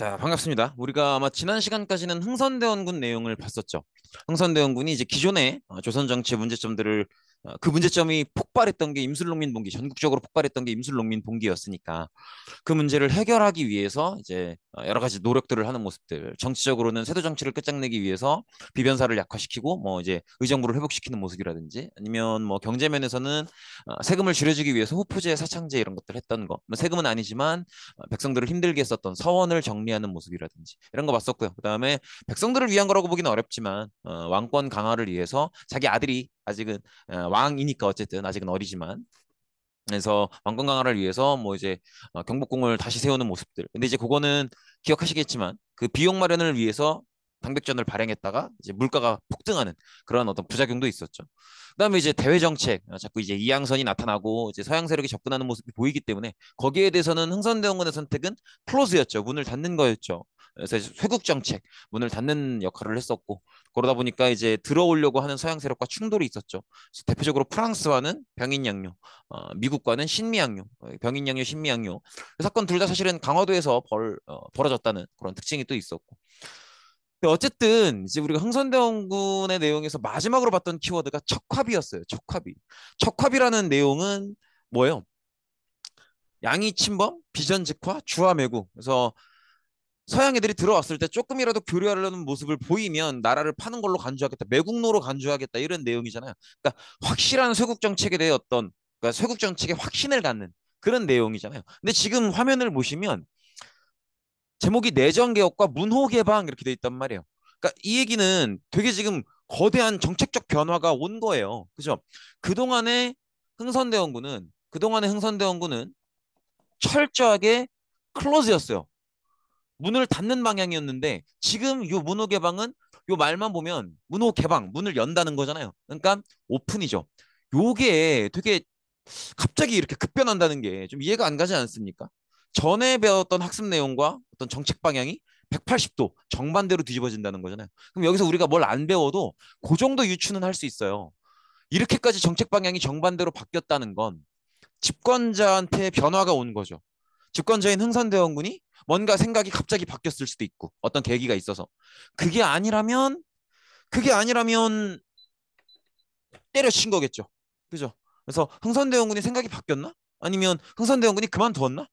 자, 반갑습니다. 우리가 아마 지난 시간까지는 흥선대원군 내용을 봤었죠. 흥선대원군이 이제 기존의 조선 정치의 문제점들을 그 문제점이 폭발했던 게 임술농민 봉기, 전국적으로 폭발했던 게 임술농민 봉기였으니까 그 문제를 해결하기 위해서 이제 여러 가지 노력들을 하는 모습들, 정치적으로는 세도 정치를 끝장내기 위해서 비변사를 약화시키고 뭐 이제 의정부를 회복시키는 모습이라든지 아니면 뭐 경제면에서는 세금을 줄여주기 위해서 후포제, 사창제 이런 것들 했던 거, 뭐 세금은 아니지만 백성들을 힘들게 했었던 서원을 정리하는 모습이라든지 이런 거 봤었고요. 그다음에 백성들을 위한 거라고 보기는 어렵지만 왕권 강화를 위해서 자기 아들이 아직은 왕이니까 어쨌든 아직은 어리지만 그래서 왕권 강화를 위해서 뭐 이제 경복궁을 다시 세우는 모습들. 근데 이제 그거는 기억하시겠지만 그 비용 마련을 위해서 당백전을 발행했다가 이제 물가가 폭등하는 그런 어떤 부작용도 있었죠. 그다음에 이제 대외 정책, 자꾸 이제 이양선이 나타나고 이제 서양 세력이 접근하는 모습이 보이기 때문에 거기에 대해서는 흥선대원군의 선택은 클로즈였죠. 문을 닫는 거였죠. 그래서 이제 쇄국 정책, 문을 닫는 역할을 했었고 그러다 보니까 이제 들어오려고 하는 서양 세력과 충돌이 있었죠. 그래서 대표적으로 프랑스와는 병인양요, 미국과는 신미양요, 병인양요, 신미양요. 그 사건 둘 다 사실은 강화도에서 벌어졌다는 그런 특징이 또 있었고. 근데 어쨌든 이제 우리가 흥선대원군의 내용에서 마지막으로 봤던 키워드가 척화비였어요. 척화비. 척화비라는 내용은 뭐예요? 양이 침범, 비전직화, 주화매국. 그래서 서양 애들이 들어왔을 때 조금이라도 교류하려는 모습을 보이면 나라를 파는 걸로 간주하겠다, 매국노로 간주하겠다 이런 내용이잖아요. 그러니까 확실한 쇄국 정책에 대해 어떤 그러니까 쇄국 정책에 확신을 갖는 그런 내용이잖아요. 근데 지금 화면을 보시면 제목이 내정개혁과 문호개방 이렇게 돼 있단 말이에요. 그러니까 이 얘기는 되게 지금 거대한 정책적 변화가 온 거예요. 그죠? 그동안의 그동안의 흥선대원군은 철저하게 클로즈였어요. 문을 닫는 방향이었는데 지금 요 문호 개방은 요 말만 보면 문호 개방, 문을 연다는 거잖아요. 그러니까 오픈이죠. 요게 되게 갑자기 이렇게 급변한다는 게 좀 이해가 안 가지 않습니까? 전에 배웠던 학습 내용과 어떤 정책 방향이 180도 정반대로 뒤집어진다는 거잖아요. 그럼 여기서 우리가 뭘 안 배워도 그 정도 유추는 할 수 있어요. 이렇게까지 정책 방향이 정반대로 바뀌었다는 건 집권자한테 변화가 온 거죠. 집권자인 흥선대원군이 뭔가 생각이 갑자기 바뀌었을 수도 있고 어떤 계기가 있어서 그게 아니라면 그게 아니라면 때려친 거겠죠. 그죠? 그래서 흥선대원군이 생각이 바뀌었나? 아니면 흥선대원군이 그만두었나?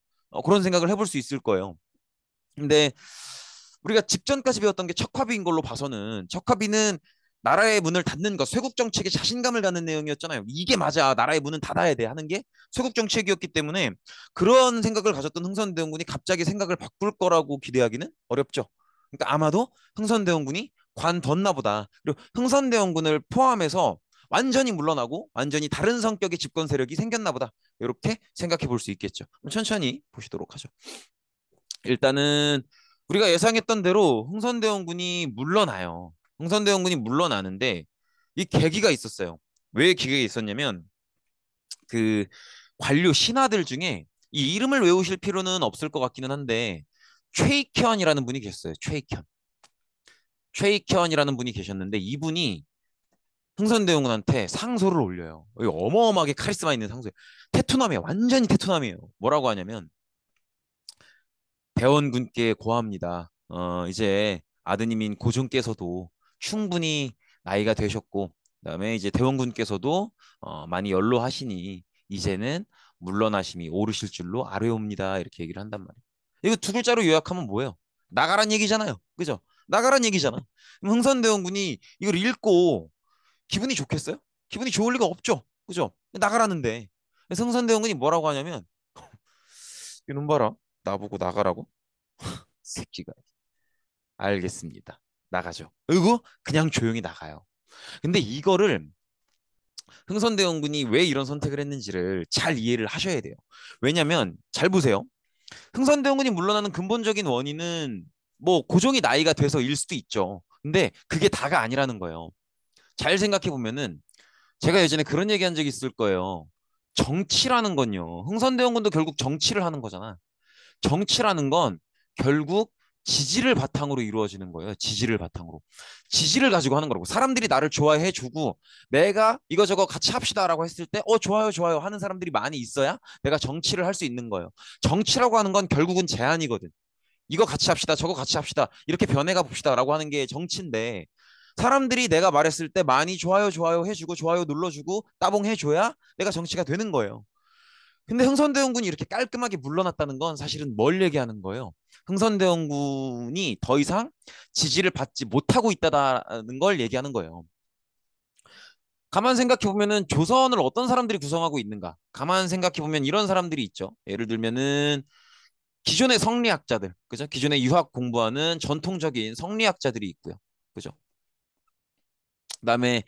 그런 생각을 해볼 수 있을 거예요. 근데 우리가 직전까지 배웠던 게 척화비인 걸로 봐서는 척화비는 나라의 문을 닫는 것, 쇄국 정책에 자신감을 갖는 내용이었잖아요. 이게 맞아, 나라의 문은 닫아야 돼 하는 게 쇄국 정책이었기 때문에 그런 생각을 가졌던 흥선대원군이 갑자기 생각을 바꿀 거라고 기대하기는 어렵죠. 그러니까 아마도 흥선대원군이 관뒀나 보다. 그리고 흥선대원군을 포함해서 완전히 물러나고 완전히 다른 성격의 집권 세력이 생겼나 보다. 이렇게 생각해 볼 수 있겠죠. 천천히 보시도록 하죠. 일단은 우리가 예상했던 대로 흥선대원군이 물러나요. 흥선대원군이 물러나는데 이 계기가 있었어요. 왜 계기가 있었냐면 그 관료 신하들 중에 이 이름을 외우실 필요는 없을 것 같기는 한데 최익현이라는 분이 계셨어요. 최익현이라는 분이 계셨는데 이분이 흥선대원군한테 상소를 올려요. 어마어마하게 카리스마 있는 상소예요. 테토남이에요. 완전히 테토남이에요. 뭐라고 하냐면 대원군께 고합니다. 이제 아드님인 고종께서도 충분히 나이가 되셨고, 그다음에 이제 대원군께서도 많이 연로하시니 이제는 물러나심이 오르실 줄로 아뢰옵니다. 이렇게 얘기를 한단 말이에요. 이거 두 글자로 요약하면 뭐예요? 나가란 얘기잖아요. 그죠? 나가란 얘기잖아. 그럼 흥선대원군이 이걸 읽고 기분이 좋겠어요? 기분이 좋을 리가 없죠. 그죠? 나가라는데. 그래서 흥선대원군이 뭐라고 하냐면 이놈 봐라. 나보고 나가라고? 새끼가. 알겠습니다. 나가죠. 그리고 그냥 조용히 나가요. 근데 이거를 흥선대원군이 왜 이런 선택을 했는지를 잘 이해를 하셔야 돼요. 왜냐면 잘 보세요. 흥선대원군이 물러나는 근본적인 원인은 뭐 고종이 나이가 돼서일 수도 있죠. 근데 그게 다가 아니라는 거예요. 잘 생각해 보면은 제가 예전에 그런 얘기 한 적이 있을 거예요. 정치라는 건요. 흥선대원군도 결국 정치를 하는 거잖아. 정치라는 건 결국 지지를 바탕으로 이루어지는 거예요. 지지를 바탕으로. 지지를 가지고 하는 거라고. 사람들이 나를 좋아해 주고 내가 이거저거 같이 합시다라고 했을 때 좋아요 좋아요 하는 사람들이 많이 있어야 내가 정치를 할 수 있는 거예요. 정치라고 하는 건 결국은 제안이거든. 이거 같이 합시다. 저거 같이 합시다. 이렇게 변해가 봅시다라고 하는 게 정치인데 사람들이 내가 말했을 때 많이 좋아요, 좋아요 해주고 좋아요 눌러주고 따봉 해줘야 내가 정치가 되는 거예요. 근데 흥선대원군이 이렇게 깔끔하게 물러났다는 건 사실은 뭘 얘기하는 거예요? 흥선대원군이 더 이상 지지를 받지 못하고 있다는 걸 얘기하는 거예요. 가만 생각해 보면은 조선을 어떤 사람들이 구성하고 있는가? 가만 생각해 보면 이런 사람들이 있죠. 예를 들면은 기존의 성리학자들, 그죠? 기존에 유학 공부하는 전통적인 성리학자들이 있고요. 그죠? 그다음에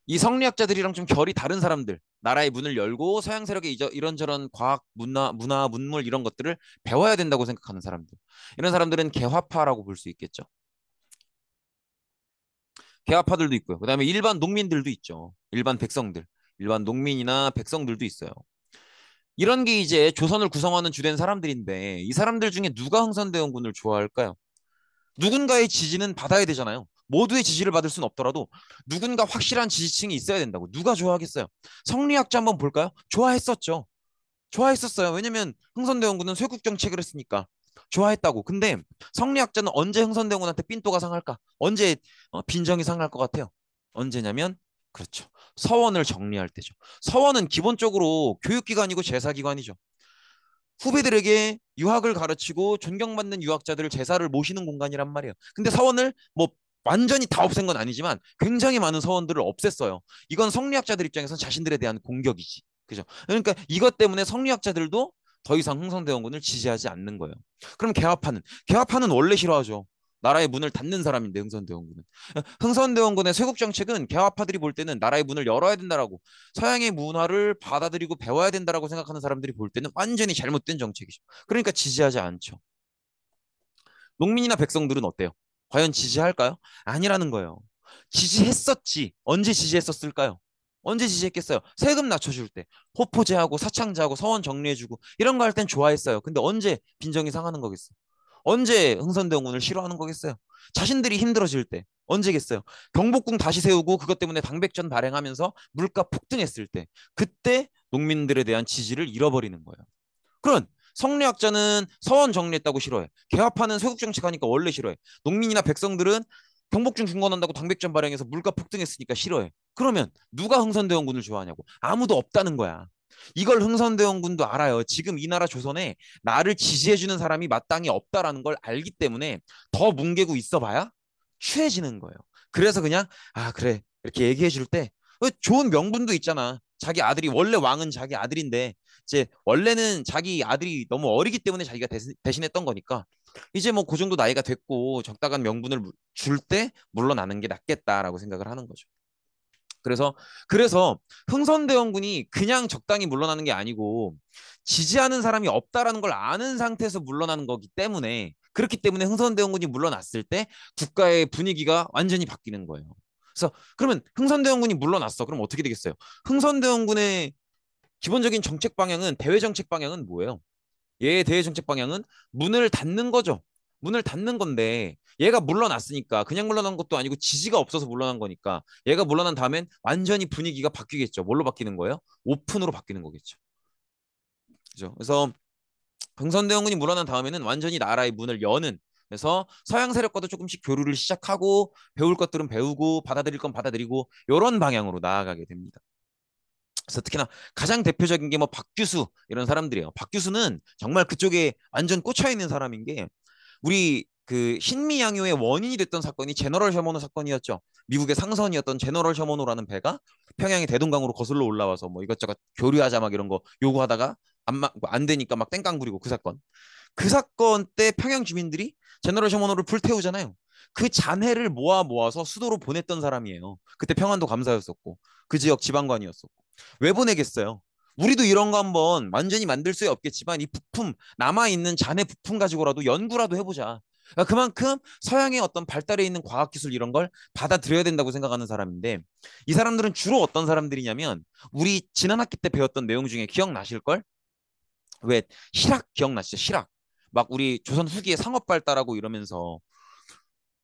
이 성리학자들이랑 좀 결이 다른 사람들, 나라의 문을 열고 서양 세력의 이런저런 과학, 문물 이런 것들을 배워야 된다고 생각하는 사람들. 이런 사람들은 개화파라고 볼 수 있겠죠. 개화파들도 있고요. 그다음에 일반 농민들도 있죠. 일반 백성들, 일반 농민이나 백성들도 있어요. 이런 게 이제 조선을 구성하는 주된 사람들인데 이 사람들 중에 누가 흥선대원군을 좋아할까요? 누군가의 지지는 받아야 되잖아요. 모두의 지지를 받을 수는 없더라도 누군가 확실한 지지층이 있어야 된다고. 누가 좋아하겠어요? 성리학자 한번 볼까요? 좋아했었죠. 좋아했었어요. 왜냐면 흥선대원군은 쇄국 정책을 했으니까 좋아했다고. 근데 성리학자는 언제 흥선대원군한테 삔또가 상할까? 언제 빈정이 상할 것 같아요? 언제냐면 그렇죠. 서원을 정리할 때죠. 서원은 기본적으로 교육기관이고 제사기관이죠. 후배들에게 유학을 가르치고 존경받는 유학자들을 제사를 모시는 공간이란 말이에요. 근데 서원을 뭐 완전히 다 없앤 건 아니지만 굉장히 많은 서원들을 없앴어요. 이건 성리학자들 입장에서 자신들에 대한 공격이지. 그죠? 그러니까 이것 때문에 성리학자들도 더 이상 흥선대원군을 지지하지 않는 거예요. 그럼 개화파는 원래 싫어하죠. 나라의 문을 닫는 사람인데 흥선대원군은. 흥선대원군의 쇄국 정책은 개화파들이 볼 때는 나라의 문을 열어야 된다라고 서양의 문화를 받아들이고 배워야 된다라고 생각하는 사람들이 볼 때는 완전히 잘못된 정책이죠. 그러니까 지지하지 않죠. 농민이나 백성들은 어때요? 과연 지지할까요? 아니라는 거예요. 지지했었지. 언제 지지했었을까요? 언제 지지했겠어요? 세금 낮춰줄 때, 호포제하고 사창제하고 서원 정리해주고 이런 거 할 땐 좋아했어요. 근데 언제 빈정이 상하는 거겠어? 언제 흥선대원군을 싫어하는 거겠어요? 자신들이 힘들어질 때 언제겠어요? 경복궁 다시 세우고 그것 때문에 당백전 발행하면서 물가 폭등했을 때 그때 농민들에 대한 지지를 잃어버리는 거예요. 그런 성리학자는 서원 정리했다고 싫어해. 개화파는 쇄국 정책하니까 원래 싫어해. 농민이나 백성들은 경복궁 중건한다고 당백전 발행해서 물가 폭등했으니까 싫어해. 그러면 누가 흥선대원군을 좋아하냐고. 아무도 없다는 거야. 이걸 흥선대원군도 알아요. 지금 이 나라 조선에 나를 지지해주는 사람이 마땅히 없다라는 걸 알기 때문에 더 뭉개고 있어봐야 취해지는 거예요. 그래서 그냥 아 그래 이렇게 얘기해 줄 때 좋은 명분도 있잖아. 자기 아들이 원래 왕은 자기 아들인데 이제 원래는 자기 아들이 너무 어리기 때문에 자기가 대신했던 거니까 이제 뭐 그 정도 나이가 됐고 적당한 명분을 줄 때 물러나는 게 낫겠다라고 생각을 하는 거죠. 그래서 흥선대원군이 그냥 적당히 물러나는 게 아니고 지지하는 사람이 없다라는 걸 아는 상태에서 물러나는 거기 때문에 그렇기 때문에 흥선대원군이 물러났을 때 국가의 분위기가 완전히 바뀌는 거예요. 그래서 그러면 흥선대원군이 물러났어. 그럼 어떻게 되겠어요? 흥선대원군의 기본적인 정책 방향은 대외 정책 방향은 뭐예요? 얘의 대외 정책 방향은 문을 닫는 거죠. 문을 닫는 건데 얘가 물러났으니까 그냥 물러난 것도 아니고 지지가 없어서 물러난 거니까 얘가 물러난 다음엔 완전히 분위기가 바뀌겠죠. 뭘로 바뀌는 거예요? 오픈으로 바뀌는 거겠죠. 그죠? 그래서 흥선대원군이 물러난 다음에는 완전히 나라의 문을 여는 그래서 서양 세력과도 조금씩 교류를 시작하고 배울 것들은 배우고 받아들일 건 받아들이고 이런 방향으로 나아가게 됩니다. 그래서 특히나 가장 대표적인 게 뭐 박규수 이런 사람들이에요. 박규수는 정말 그쪽에 완전 꽂혀 있는 사람인 게 우리 그 신미 양요의 원인이 됐던 사건이 제너럴 셔머노 사건이었죠. 미국의 상선이었던 제너럴 셔머노라는 배가 평양의 대동강으로 거슬러 올라와서 뭐 이것저것 교류하자 막 이런 거 요구하다가 안 되니까 막 땡깡 부리고 그 사건. 그 사건 때 평양 주민들이 제너럴 셔머노를 불태우잖아요. 그 잔해를 모아서 수도로 보냈던 사람이에요. 그때 평안도 감사였었고 그 지역 지방관이었었고 왜 보내겠어요? 우리도 이런 거 한번 완전히 만들 수 없겠지만 이 부품 남아있는 잔해 부품 가지고라도 연구라도 해보자. 그러니까 그만큼 서양의 어떤 발달해 있는 과학기술 이런 걸 받아들여야 된다고 생각하는 사람인데 이 사람들은 주로 어떤 사람들이냐면 우리 지난 학기 때 배웠던 내용 중에 기억나실걸? 왜 실학 기억나시죠? 실학. 막 우리 조선 후기에 상업 발달하고 이러면서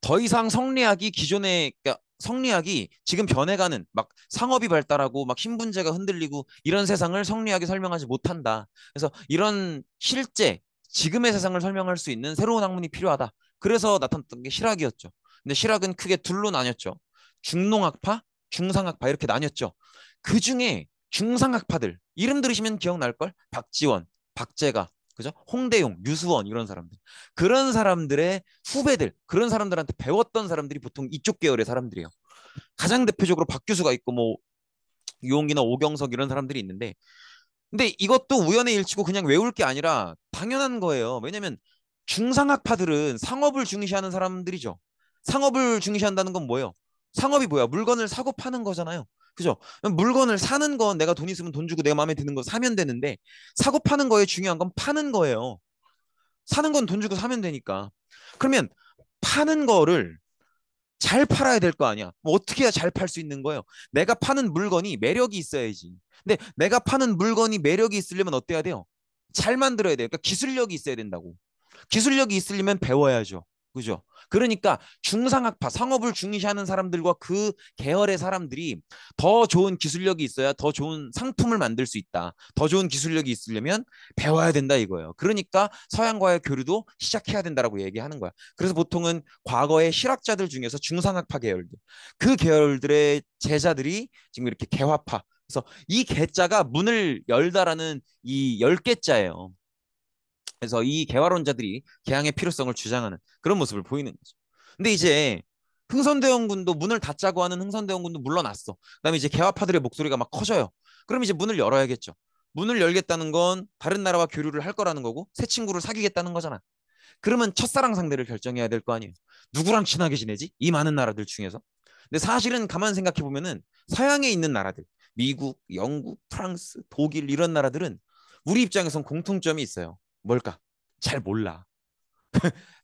더 이상 성리학이 기존의 그러니까 성리학이 지금 변해가는 막 상업이 발달하고 막 신분제가 흔들리고 이런 세상을 성리학이 설명하지 못한다. 그래서 이런 실제 지금의 세상을 설명할 수 있는 새로운 학문이 필요하다. 그래서 나타났던 게 실학이었죠. 근데 실학은 크게 둘로 나뉘었죠. 중농학파, 중상학파 이렇게 나뉘었죠. 그 중에 중상학파들 이름 들으시면 기억날걸? 박지원, 박재가, 그죠? 홍대용, 유수원 이런 사람들. 그런 사람들의 후배들, 그런 사람들한테 배웠던 사람들이 보통 이쪽 계열의 사람들이에요. 가장 대표적으로 박규수가 있고 뭐 유홍기나 오경석 이런 사람들이 있는데 근데 이것도 우연의 일치고 그냥 외울 게 아니라 당연한 거예요. 왜냐면 중상학파들은 상업을 중시하는 사람들이죠. 상업을 중시한다는 건 뭐예요? 상업이 뭐야? 물건을 사고 파는 거잖아요. 그죠? 물건을 사는 건 내가 돈 있으면 돈 주고 내가 마음에 드는 거 사면 되는데 사고 파는 거에 중요한 건 파는 거예요. 사는 건 돈 주고 사면 되니까. 그러면 파는 거를 잘 팔아야 될 거 아니야. 뭐 어떻게 해야 잘 팔 수 있는 거예요? 내가 파는 물건이 매력이 있어야지. 근데 내가 파는 물건이 매력이 있으려면 어때야 돼요? 잘 만들어야 돼요. 그러니까 기술력이 있어야 된다고. 기술력이 있으려면 배워야죠. 그죠? 그러니까 중상학파, 상업을 중시하는 사람들과 그 계열의 사람들이 더 좋은 기술력이 있어야 더 좋은 상품을 만들 수 있다. 더 좋은 기술력이 있으려면 배워야 된다 이거예요. 그러니까 서양과의 교류도 시작해야 된다라고 얘기하는 거야. 그래서 보통은 과거의 실학자들 중에서 중상학파 계열들, 그 계열들의 제자들이 지금 이렇게 개화파. 그래서 이 개자가 문을 열다라는 이 열 개자예요. 그래서 이 개화론자들이 개항의 필요성을 주장하는 그런 모습을 보이는 거죠. 근데 이제 흥선대원군도 문을 닫자고 하는 흥선대원군도 물러났어. 그다음에 이제 개화파들의 목소리가 막 커져요. 그럼 이제 문을 열어야겠죠. 문을 열겠다는 건 다른 나라와 교류를 할 거라는 거고 새 친구를 사귀겠다는 거잖아. 그러면 첫사랑 상대를 결정해야 될 거 아니에요. 누구랑 친하게 지내지? 이 많은 나라들 중에서. 근데 사실은 가만 생각해 보면은 서양에 있는 나라들, 미국, 영국, 프랑스, 독일 이런 나라들은 우리 입장에선 공통점이 있어요. 뭘까? 잘 몰라.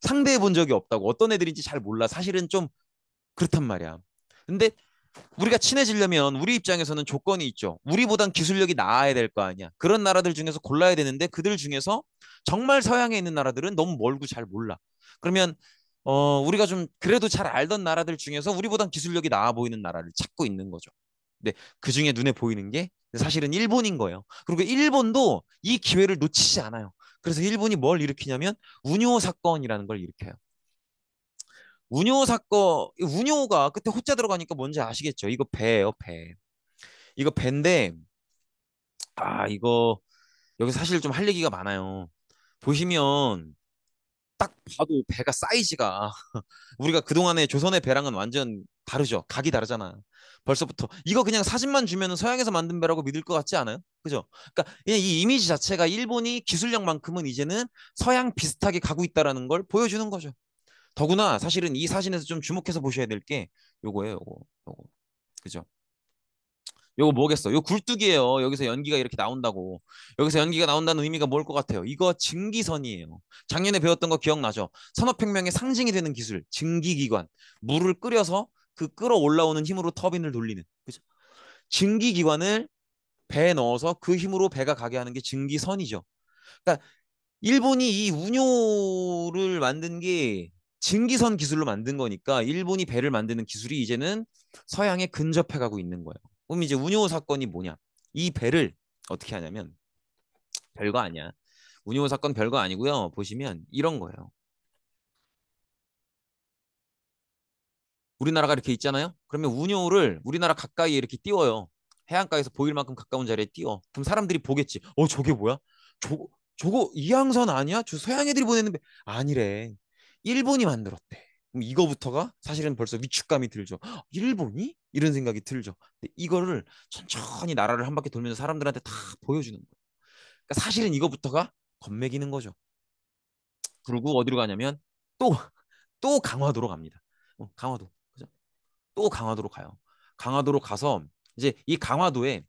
상대해 본 적이 없다고. 어떤 애들인지 잘 몰라. 사실은 좀 그렇단 말이야. 근데 우리가 친해지려면 우리 입장에서는 조건이 있죠. 우리보단 기술력이 나아야 될 거 아니야. 그런 나라들 중에서 골라야 되는데 그들 중에서 정말 서양에 있는 나라들은 너무 멀고 잘 몰라. 그러면 우리가 좀 그래도 잘 알던 나라들 중에서 우리보단 기술력이 나아 보이는 나라를 찾고 있는 거죠. 근데 그 중에 눈에 보이는 게 사실은 일본인 거예요. 그리고 일본도 이 기회를 놓치지 않아요. 그래서 일본이 뭘 일으키냐면 운요 사건이라는 걸 일으켜요. 운요 사건, 운요가 끝에 호자 들어가니까 뭔지 아시겠죠? 이거 배예요, 배. 이거 배인데, 이거 여기 사실 좀 할 얘기가 많아요. 보시면 딱 봐도 배가 사이즈가 우리가 그동안의 조선의 배랑은 완전 다르죠. 각이 다르잖아. 벌써부터 이거 그냥 사진만 주면은 서양에서 만든 배라고 믿을 것 같지 않아요? 그죠? 그러니까 그냥 이 이미지 자체가 일본이 기술력만큼은 이제는 서양 비슷하게 가고 있다라는 걸 보여주는 거죠. 더구나 사실은 이 사진에서 좀 주목해서 보셔야 될 게 요거예요, 요거. 그죠? 요거 뭐겠어? 요 굴뚝이에요. 여기서 연기가 이렇게 나온다고. 여기서 연기가 나온다는 의미가 뭘 것 같아요? 이거 증기선이에요. 작년에 배웠던 거 기억나죠? 산업혁명의 상징이 되는 기술, 증기기관. 물을 끓여서 그 끓어 올라오는 힘으로 터빈을 돌리는. 그죠? 증기기관을 배에 넣어서 그 힘으로 배가 가게 하는 게 증기선이죠. 그러니까 일본이 이 운요를 만든 게 증기선 기술로 만든 거니까 일본이 배를 만드는 기술이 이제는 서양에 근접해 가고 있는 거예요. 그럼 이제 운요 사건이 뭐냐? 이 배를 어떻게 하냐면 별거 아니야. 운요 사건 별거 아니고요. 보시면 이런 거예요. 우리나라가 이렇게 있잖아요. 그러면 운요를 우리나라 가까이에 이렇게 띄워요. 해안가에서 보일 만큼 가까운 자리에 띄워. 그럼 사람들이 보겠지. 저게 뭐야? 저거 이항선 아니야? 저 서양 애들이 보냈는데 아니래. 일본이 만들었대. 그럼 이거부터가 사실은 벌써 위축감이 들죠. 일본이? 이런 생각이 들죠. 근데 이거를 천천히 나라를 한 바퀴 돌면서 사람들한테 다 보여주는 거예요. 그러니까 사실은 이거부터가 겁매기는 거죠. 그리고 어디로 가냐면 또, 또 강화도로 갑니다. 강화도. 그죠? 또 강화도로 가요. 강화도로 가서 이제 이 강화도에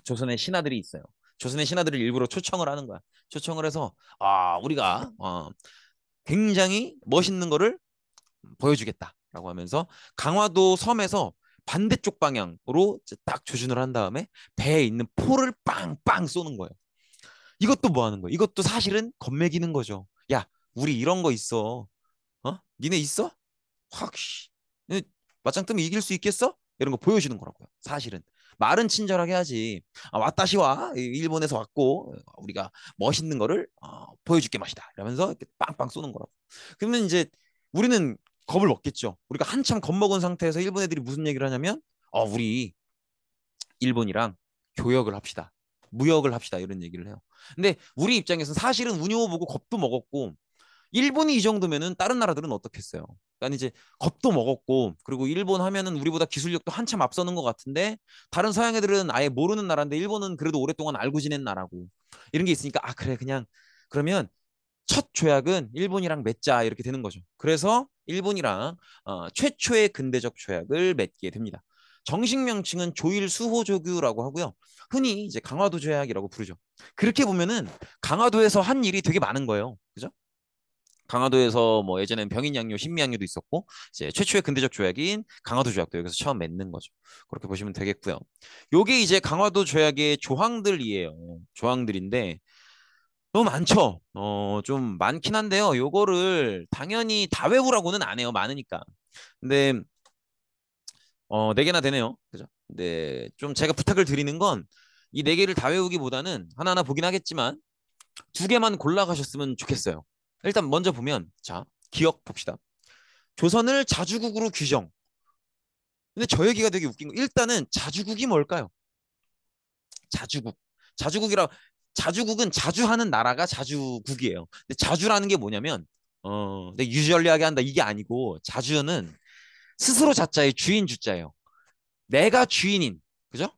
조선의 신하들이 있어요. 조선의 신하들을 일부러 초청을 하는 거야. 초청을 해서 우리가 굉장히 멋있는 거를 보여주겠다라고 하면서 강화도 섬에서 반대쪽 방향으로 딱 조준을 한 다음에 배에 있는 포를 빵빵 쏘는 거예요. 이것도 뭐 하는 거예요? 이것도 사실은 겁먹이는 거죠. 야, 우리 이런 거 있어. 니네 있어? 확, 씨. 맞짱 뜨면 이길 수 있겠어? 이런 거 보여주는 거라고요. 사실은. 말은 친절하게 하지. 왔다시와 일본에서 왔고 우리가 멋있는 거를 보여줄게 맛이다. 이러면서 이렇게 빵빵 쏘는 거라고. 그러면 이제 우리는 겁을 먹겠죠. 우리가 한참 겁먹은 상태에서 일본 애들이 무슨 얘기를 하냐면 우리 일본이랑 교역을 합시다. 무역을 합시다. 이런 얘기를 해요. 근데 우리 입장에서는 사실은 운요 보고 겁도 먹었고 일본이 이 정도면은 다른 나라들은 어떻겠어요? 그러니까 이제 겁도 먹었고 그리고 일본 하면은 우리보다 기술력도 한참 앞서는 것 같은데 다른 서양 애들은 아예 모르는 나라인데 일본은 그래도 오랫동안 알고 지낸 나라고 이런 게 있으니까 그래 그냥 그러면 첫 조약은 일본이랑 맺자 이렇게 되는 거죠. 그래서 일본이랑 최초의 근대적 조약을 맺게 됩니다. 정식 명칭은 조일 수호조규라고 하고요. 흔히 이제 강화도 조약이라고 부르죠. 그렇게 보면은 강화도에서 한 일이 되게 많은 거예요. 그죠? 강화도에서 뭐 예전엔 병인양요, 신미양요도 있었고 이제 최초의 근대적 조약인 강화도 조약도 여기서 처음 맺는 거죠. 그렇게 보시면 되겠고요. 요게 이제 강화도 조약의 조항들이에요. 조항들인데 너무 많죠. 좀 많긴 한데요. 요거를 당연히 다 외우라고는 안 해요. 많으니까. 근데 네 개나 되네요. 그죠? 근데 좀 제가 부탁을 드리는 건 이 네 개를 다 외우기보다는 하나하나 보긴 하겠지만 두 개만 골라가셨으면 좋겠어요. 일단 먼저 보면 자, 기억 봅시다. 조선을 자주국으로 규정. 근데 저 얘기가 되게 웃긴 거. 일단은 자주국이 뭘까요? 자주국. 자주국이라 자주국은 자주하는 나라가 자주국이에요. 근데 자주라는 게 뭐냐면 근데 유전리하게 한다 이게 아니고 자주는 스스로 자자의 주인 주자예요. 내가 주인인 그죠?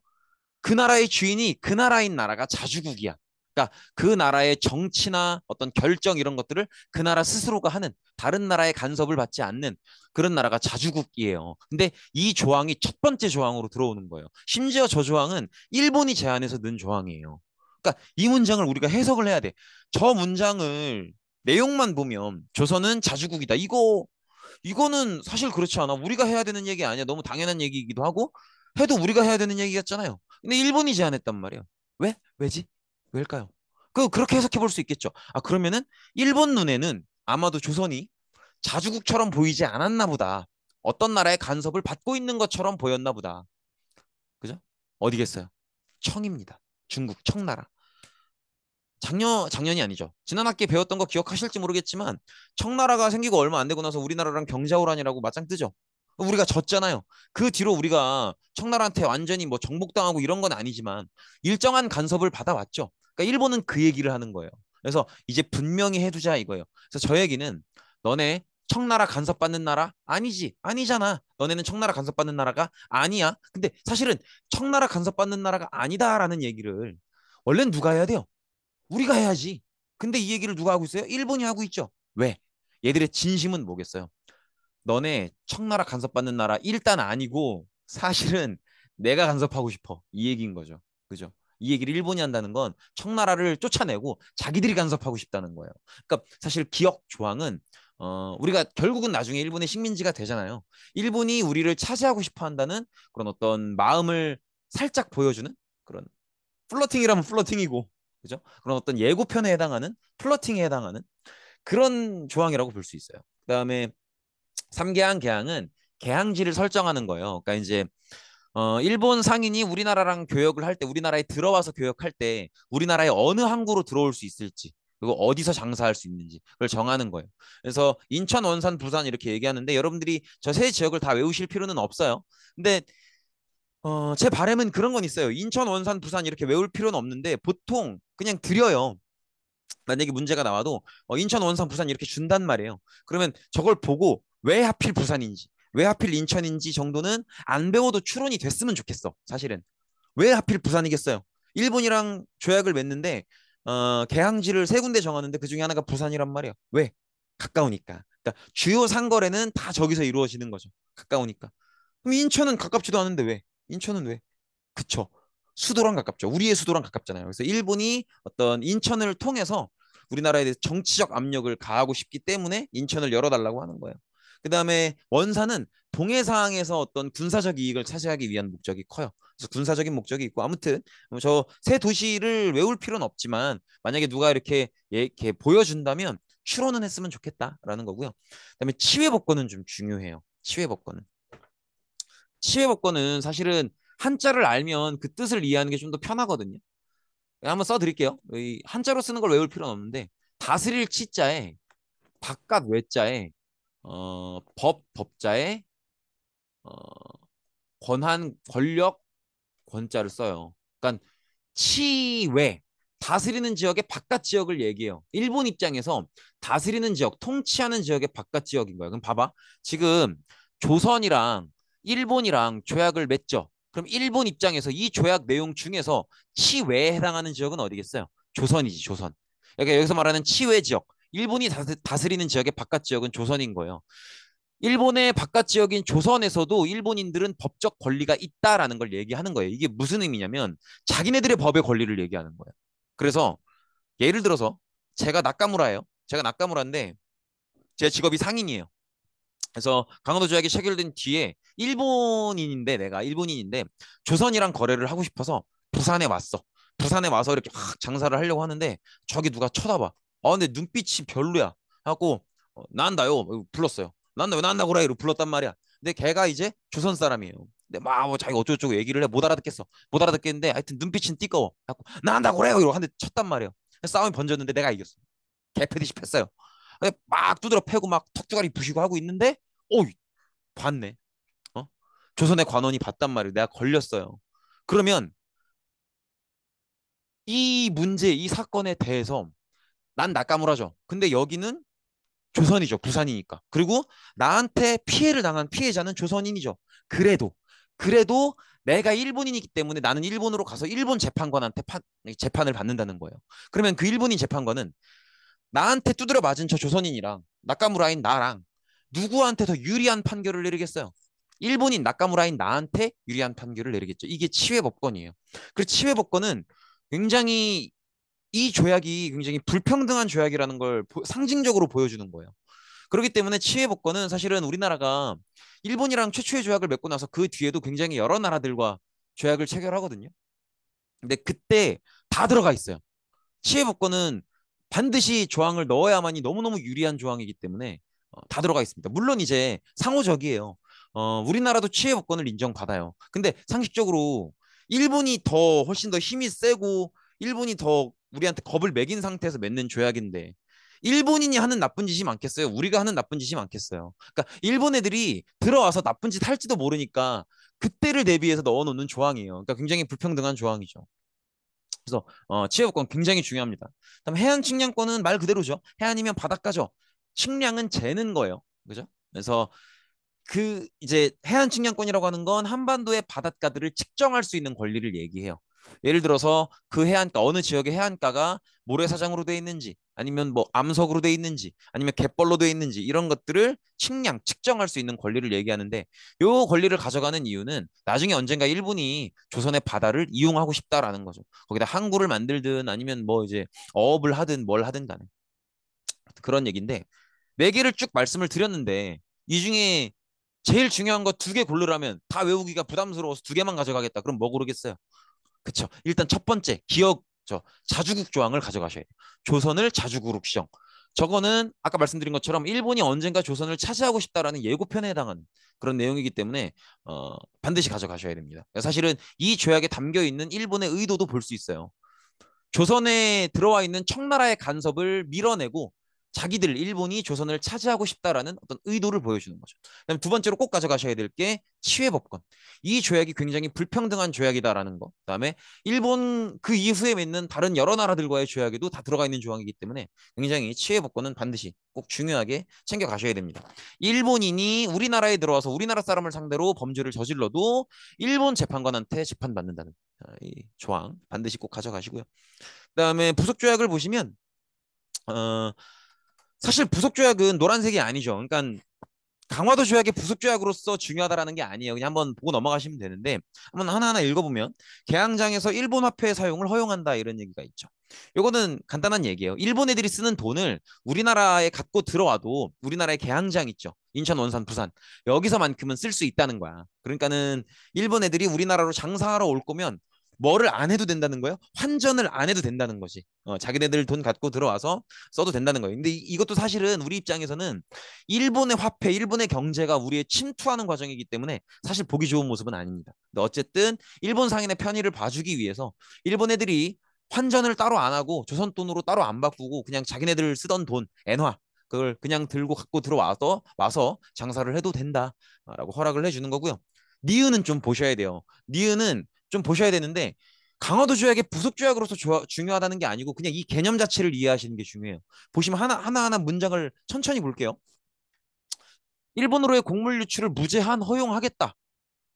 그 나라의 주인이 그 나라인 나라가 자주국이야. 그러니까 그 나라의 정치나 어떤 결정 이런 것들을 그 나라 스스로가 하는 다른 나라의 간섭을 받지 않는 그런 나라가 자주국이에요. 근데 이 조항이 첫 번째 조항으로 들어오는 거예요. 심지어 저 조항은 일본이 제안해서 넣은 조항이에요. 그러니까 이 문장을 우리가 해석을 해야 돼. 저 문장을 내용만 보면 조선은 자주국이다. 이거는 사실 그렇지 않아. 우리가 해야 되는 얘기 아니야. 너무 당연한 얘기이기도 하고 해도 우리가 해야 되는 얘기 같잖아요. 근데 일본이 제안했단 말이에요. 왜? 왜지? 왜일까요? 그렇게 해석해 볼 수 있겠죠. 그러면은 일본 눈에는 아마도 조선이 자주국처럼 보이지 않았나 보다. 어떤 나라의 간섭을 받고 있는 것처럼 보였나 보다. 그죠? 어디겠어요? 청입니다. 중국 청나라. 작년이 아니죠. 지난 학기에 배웠던 거 기억하실지 모르겠지만 청나라가 생기고 얼마 안 되고 나서 우리나라랑 경자호란이라고 맞짱 뜨죠. 우리가 졌잖아요. 그 뒤로 우리가 청나라한테 완전히 뭐 정복당하고 이런 건 아니지만 일정한 간섭을 받아왔죠. 그러니까 일본은 그 얘기를 하는 거예요. 그래서 이제 분명히 해두자 이거예요. 그래서 저 얘기는 너네 청나라 간섭받는 나라? 아니지. 아니잖아. 너네는 청나라 간섭받는 나라가 아니야. 근데 사실은 청나라 간섭받는 나라가 아니다라는 얘기를 원래는 누가 해야 돼요? 우리가 해야지. 근데 이 얘기를 누가 하고 있어요? 일본이 하고 있죠. 왜? 얘들의 진심은 뭐겠어요? 너네 청나라 간섭받는 나라 일단 아니고 사실은 내가 간섭하고 싶어. 이 얘기인 거죠. 그죠? 이 얘기를 일본이 한다는 건 청나라를 쫓아내고 자기들이 간섭하고 싶다는 거예요. 그러니까 사실 기억 조항은 우리가 결국은 나중에 일본의 식민지가 되잖아요. 일본이 우리를 차지하고 싶어 한다는 그런 어떤 마음을 살짝 보여주는 그런 플러팅이라면 플러팅이고 그죠? 그런 어떤 예고편에 해당하는 플러팅에 해당하는 그런 조항이라고 볼 수 있어요. 그다음에 3개항 개항은 개항지를 설정하는 거예요. 그러니까 이제 일본 상인이 우리나라랑 교역을 할 때 우리나라에 들어와서 교역할 때 우리나라에 어느 항구로 들어올 수 있을지 그리고 어디서 장사할 수 있는지 그걸 정하는 거예요. 그래서 인천, 원산, 부산 이렇게 얘기하는데 여러분들이 저 세 지역을 다 외우실 필요는 없어요. 근데 제 바람은 그런 건 있어요. 인천, 원산, 부산 이렇게 외울 필요는 없는데 보통 그냥 드려요. 만약에 문제가 나와도 인천, 원산, 부산 이렇게 준단 말이에요. 그러면 저걸 보고 왜 하필 부산인지, 왜 하필 인천인지 정도는 안 배워도 추론이 됐으면 좋겠어. 사실은. 왜 하필 부산이겠어요? 일본이랑 조약을 맺는데 개항지를 세 군데 정하는데 그 중에 하나가 부산이란 말이에요. 왜? 가까우니까. 그러니까 주요 상거래는 다 저기서 이루어지는 거죠. 가까우니까. 그럼 인천은 가깝지도 않은데 왜? 인천은 왜? 그쵸. 수도랑 가깝죠. 우리의 수도랑 가깝잖아요. 그래서 일본이 어떤 인천을 통해서 우리나라에 대해서 정치적 압력을 가하고 싶기 때문에 인천을 열어달라고 하는 거예요. 그 다음에 원산은 동해상에서 어떤 군사적 이익을 차지하기 위한 목적이 커요. 그래서 군사적인 목적이 있고 아무튼 저 세 도시를 외울 필요는 없지만 만약에 누가 이렇게 보여준다면 추론은 했으면 좋겠다라는 거고요. 그다음에 치외법권은 좀 중요해요. 치외법권은 사실은 한자를 알면 그 뜻을 이해하는 게 좀 더 편하거든요. 한번 써드릴게요. 이 한자로 쓰는 걸 외울 필요는 없는데 다스릴 치자에 바깥 외자에 법자에 어, 권한 권력 권자를 써요. 그러니까 치외 다스리는 지역의 바깥 지역을 얘기해요. 일본 입장에서 다스리는 지역, 통치하는 지역의 바깥 지역인 거예요. 그럼 봐봐. 지금 조선이랑 일본이랑 조약을 맺죠. 그럼 일본 입장에서 이 조약 내용 중에서 치외에 해당하는 지역은 어디겠어요? 조선이지, 조선. 그러니까 여기서 말하는 치외 지역, 일본이 다스리는 지역의 바깥 지역은 조선인 거예요. 일본의 바깥 지역인 조선에서도 일본인들은 법적 권리가 있다라는 걸 얘기하는 거예요. 이게 무슨 의미냐면 자기네들의 법의 권리를 얘기하는 거예요. 그래서 예를 들어서 제가 나카무라예요. 제가 나카무라인데 제 직업이 상인이에요. 그래서 강원도 조약이 체결된 뒤에 일본인인데 내가 일본인인데 조선이랑 거래를 하고 싶어서 부산에 왔어. 부산에 와서 이렇게 확 장사를 하려고 하는데 저기 누가 쳐다봐. 근데 눈빛이 별로야. 하고 난다요 불렀어요. 난다 왜 난다고라이로 불렀단 말이야. 근데 걔가 이제 조선 사람이에요. 근데 막뭐 자기 어쩌고저쩌고 얘기를 해 못 알아듣겠어. 못 알아듣겠는데 하여튼 눈빛은 띠꺼워. 하고 난다고래요 이러고 한 대 쳤단 말이에요. 싸움이 번졌는데 내가 이겼어. 개패듯이 팼어요. 막 두드려 패고 막 턱주가리 부시고 하고 있는데 봤네. 어? 조선의 관원이 봤단 말이에요. 내가 걸렸어요. 그러면 이 문제, 이 사건에 대해서 난 나카무라죠. 근데 여기는 조선이죠. 부산이니까. 그리고 나한테 피해를 당한 피해자는 조선인이죠. 그래도 그래도 내가 일본인이기 때문에 나는 일본으로 가서 일본 재판관한테 재판을 받는다는 거예요. 그러면 그 일본인 재판관은 나한테 두드려 맞은 저 조선인이랑 나카무라인 나랑 누구한테 더 유리한 판결을 내리겠어요? 일본인 나카무라인 나한테 유리한 판결을 내리겠죠. 이게 치외법권이에요. 그리고 치외법권은 굉장히 이 조약이 굉장히 불평등한 조약이라는 걸 상징적으로 보여주는 거예요. 그렇기 때문에 치외법권은 사실은 우리나라가 일본이랑 최초의 조약을 맺고 나서 그 뒤에도 굉장히 여러 나라들과 조약을 체결하거든요. 근데 그때 다 들어가 있어요. 치외법권은 반드시 조항을 넣어야만이 너무너무 유리한 조항이기 때문에 다 들어가 있습니다. 물론 이제 상호적이에요. 우리나라도 치외법권을 인정받아요. 근데 상식적으로 일본이 더 훨씬 더 힘이 세고 일본이 더 우리한테 겁을 매긴 상태에서 맺는 조약인데 일본인이 하는 나쁜 짓이 많겠어요? 우리가 하는 나쁜 짓이 많겠어요? 그러니까 일본 애들이 들어와서 나쁜 짓 할지도 모르니까 그때를 대비해서 넣어놓는 조항이에요. 그러니까 굉장히 불평등한 조항이죠. 그래서 치해법권 굉장히 중요합니다. 그다음 해안 측량권은 말 그대로죠. 해안이면 바닷가죠. 측량은 재는 거예요. 그죠? 그래서 그 이제 해안 측량권이라고 하는 건 한반도의 바닷가들을 측정할 수 있는 권리를 얘기해요. 예를 들어서 그 해안가 어느 지역의 해안가가 모래사장으로 돼 있는지 아니면 뭐 암석으로 돼 있는지 아니면 갯벌로 돼 있는지 이런 것들을 측량, 측정할 수 있는 권리를 얘기하는데 요 권리를 가져가는 이유는 나중에 언젠가 일본이 조선의 바다를 이용하고 싶다라는 거죠. 거기다 항구를 만들든 아니면 뭐 이제 어업을 하든 뭘 하든 간에 그런 얘기인데 네 개를 쭉 말씀을 드렸는데 이 중에 제일 중요한 거 두 개 고르라면 다 외우기가 부담스러워서 두 개만 가져가겠다. 그럼 뭐 고르겠어요? 그쵸. 일단 첫 번째 기억 자주국 조항을 가져가셔야 돼요. 조선을 자주국으로 규정. 저거는 아까 말씀드린 것처럼 일본이 언젠가 조선을 차지하고 싶다라는 예고편에 해당하는 그런 내용이기 때문에 반드시 가져가셔야 됩니다. 사실은 이 조약에 담겨 있는 일본의 의도도 볼 수 있어요. 조선에 들어와 있는 청나라의 간섭을 밀어내고 자기들 일본이 조선을 차지하고 싶다라는 어떤 의도를 보여주는 거죠. 그다음에 두 번째로 꼭 가져가셔야 될 게 치외법권. 이 조약이 굉장히 불평등한 조약이다라는 거. 그다음에 일본 그 이후에 맺는 다른 여러 나라들과의 조약에도 다 들어가 있는 조항이기 때문에 굉장히 치외법권은 반드시 꼭 중요하게 챙겨 가셔야 됩니다. 일본인이 우리나라에 들어와서 우리나라 사람을 상대로 범죄를 저질러도 일본 재판관한테 재판받는다는 이 조항 반드시 꼭 가져가시고요. 그다음에 부속 조약을 보시면 어, 사실 부속 조약은 노란색이 아니죠. 그러니까 강화도 조약의 부속 조약으로서 중요하다라는 게 아니에요. 그냥 한번 보고 넘어가시면 되는데 한번 하나하나 읽어보면 개항장에서 일본 화폐 사용을 허용한다 이런 얘기가 있죠. 요거는 간단한 얘기예요. 일본 애들이 쓰는 돈을 우리나라에 갖고 들어와도 우리나라의 개항장 있죠. 인천, 원산, 부산 여기서만큼은 쓸 수 있다는 거야. 그러니까는 일본 애들이 우리나라로 장사하러 올 거면 뭐를 안 해도 된다는 거예요? 환전을 안 해도 된다는 거지. 자기네들 돈 갖고 들어와서 써도 된다는 거예요. 근데 이것도 사실은 우리 입장에서는 일본의 화폐, 일본의 경제가 우리의 침투하는 과정이기 때문에 사실 보기 좋은 모습은 아닙니다. 근데 어쨌든 일본 상인의 편의를 봐주기 위해서 일본 애들이 환전을 따로 안 하고 조선 돈으로 따로 안 바꾸고 그냥 자기네들 쓰던 돈, 엔화 그걸 그냥 들고 갖고 들어와서 장사를 해도 된다라고 허락을 해주는 거고요. 니은은 좀 보셔야 돼요. 니은은 좀 보셔야 되는데 강화도 조약의 부속 조약으로서 중요하다는 게 아니고 그냥 이 개념 자체를 이해하시는 게 중요해요. 보시면 하나하나 문장을 천천히 볼게요. 일본으로의 곡물 유출을 무제한 허용하겠다.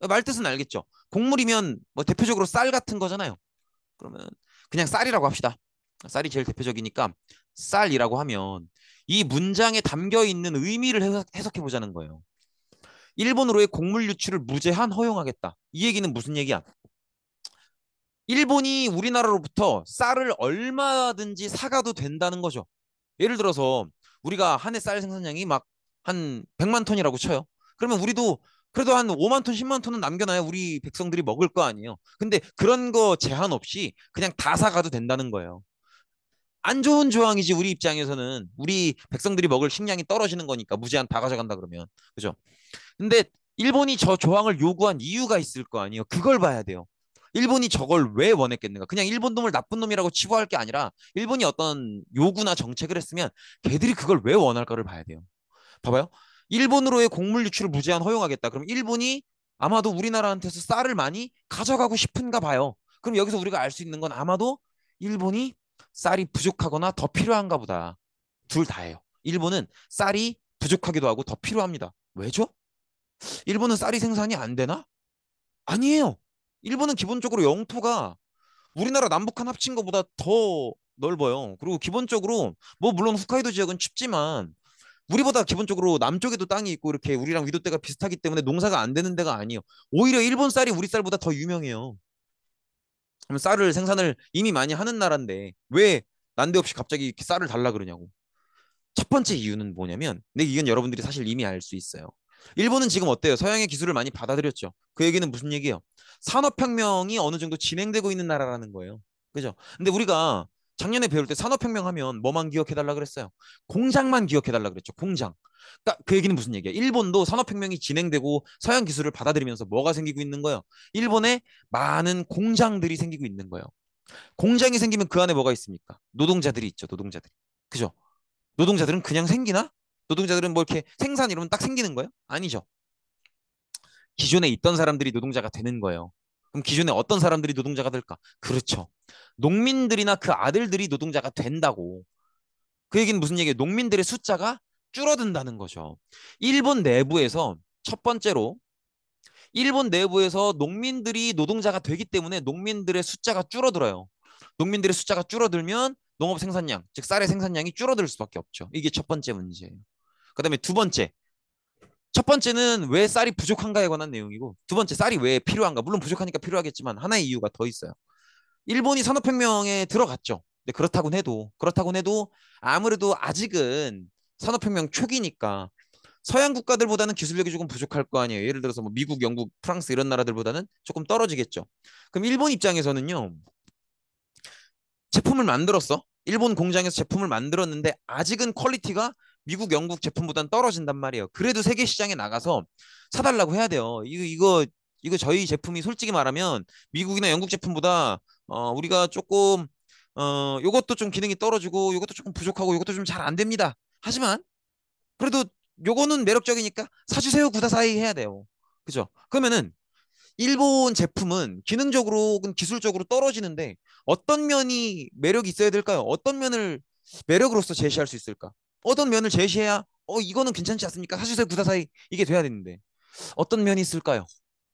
말뜻은 알겠죠? 곡물이면 뭐 대표적으로 쌀 같은 거잖아요. 그러면 그냥 쌀이라고 합시다. 쌀이 제일 대표적이니까 쌀이라고 하면 이 문장에 담겨 있는 의미를 해석해 보자는 거예요. 일본으로의 곡물 유출을 무제한 허용하겠다. 이 얘기는 무슨 얘기야? 일본이 우리나라로부터 쌀을 얼마든지 사가도 된다는 거죠. 예를 들어서 우리가 한 해 쌀 생산량이 막 한 100만 톤이라고 쳐요. 그러면 우리도 그래도 한 5만 톤, 10만 톤은 남겨놔야 우리 백성들이 먹을 거 아니에요. 근데 그런 거 제한 없이 그냥 다 사가도 된다는 거예요. 안 좋은 조항이지 우리 입장에서는 우리 백성들이 먹을 식량이 떨어지는 거니까 무제한 다 가져간다 그러면 그죠? 근데 일본이 저 조항을 요구한 이유가 있을 거 아니에요. 그걸 봐야 돼요. 일본이 저걸 왜 원했겠는가? 그냥 일본 놈을 나쁜 놈이라고 치부할 게 아니라 일본이 어떤 요구나 정책을 했으면 걔들이 그걸 왜 원할까를 봐야 돼요. 봐봐요. 일본으로의 곡물 유출을 무제한 허용하겠다. 그럼 일본이 아마도 우리나라한테서 쌀을 많이 가져가고 싶은가 봐요. 그럼 여기서 우리가 알 수 있는 건 아마도 일본이 쌀이 부족하거나 더 필요한가 보다. 둘 다예요. 일본은 쌀이 부족하기도 하고 더 필요합니다. 왜죠? 일본은 쌀이 생산이 안 되나? 아니에요. 일본은 기본적으로 영토가 우리나라 남북한 합친 것보다 더 넓어요. 그리고 기본적으로 뭐 물론 홋카이도 지역은 춥지만 우리보다 기본적으로 남쪽에도 땅이 있고 이렇게 우리랑 위도대가 비슷하기 때문에 농사가 안 되는 데가 아니에요. 오히려 일본 쌀이 우리 쌀보다 더 유명해요. 그럼 쌀을 생산을 이미 많이 하는 나라인데 왜 난데없이 갑자기 이렇게 쌀을 달라 그러냐고. 첫 번째 이유는 뭐냐면, 근데 이건 여러분들이 사실 이미 알 수 있어요. 일본은 지금 어때요? 서양의 기술을 많이 받아들였죠. 그 얘기는 무슨 얘기예요? 산업혁명이 어느 정도 진행되고 있는 나라라는 거예요. 그죠? 근데 우리가 작년에 배울 때 산업혁명 하면 뭐만 기억해달라 그랬어요? 공장만 기억해달라 그랬죠. 공장. 그러니까 그 얘기는 무슨 얘기야? 일본도 산업혁명이 진행되고 서양 기술을 받아들이면서 뭐가 생기고 있는 거예요? 일본에 많은 공장들이 생기고 있는 거예요. 공장이 생기면 그 안에 뭐가 있습니까? 노동자들이 있죠. 노동자들이. 그죠? 노동자들은 그냥 생기나? 노동자들은 뭐 이렇게 생산 이러면 딱 생기는 거예요? 아니죠. 기존에 있던 사람들이 노동자가 되는 거예요. 그럼 기존에 어떤 사람들이 노동자가 될까? 그렇죠. 농민들이나 그 아들들이 노동자가 된다고. 그 얘기는 무슨 얘기예요? 농민들의 숫자가 줄어든다는 거죠. 일본 내부에서 첫 번째로 일본 내부에서 농민들이 노동자가 되기 때문에 농민들의 숫자가 줄어들어요. 농민들의 숫자가 줄어들면 농업 생산량, 즉 쌀의 생산량이 줄어들 수밖에 없죠. 이게 첫 번째 문제예요. 그다음에 두 번째. 첫 번째는 왜 쌀이 부족한가에 관한 내용이고 두 번째 쌀이 왜 필요한가. 물론 부족하니까 필요하겠지만 하나의 이유가 더 있어요. 일본이 산업혁명에 들어갔죠. 근데 그렇다고 해도 아무래도 아직은 산업혁명 초기니까 서양 국가들보다는 기술력이 조금 부족할 거 아니에요. 예를 들어서 뭐 미국, 영국, 프랑스 이런 나라들보다는 조금 떨어지겠죠. 그럼 일본 입장에서는요. 제품을 만들었어. 일본 공장에서 제품을 만들었는데 아직은 퀄리티가 미국, 영국 제품보다는 떨어진단 말이에요. 그래도 세계 시장에 나가서 사달라고 해야 돼요. 이거 저희 제품이 솔직히 말하면 미국이나 영국 제품보다 우리가 조금 요것도 좀 기능이 떨어지고 요것도 조금 부족하고 요것도 좀 잘 안 됩니다. 하지만 그래도 요거는 매력적이니까 사주세요 구다사이 해야 돼요. 그죠? 그러면은 일본 제품은 기능적으로 혹은 기술적으로 떨어지는데 어떤 면이 매력이 있어야 될까요? 어떤 면을 매력으로서 제시할 수 있을까? 어떤 면을 제시해야 이거는 괜찮지 않습니까? 사주세요 구다사이 이게 돼야 되는데 어떤 면이 있을까요?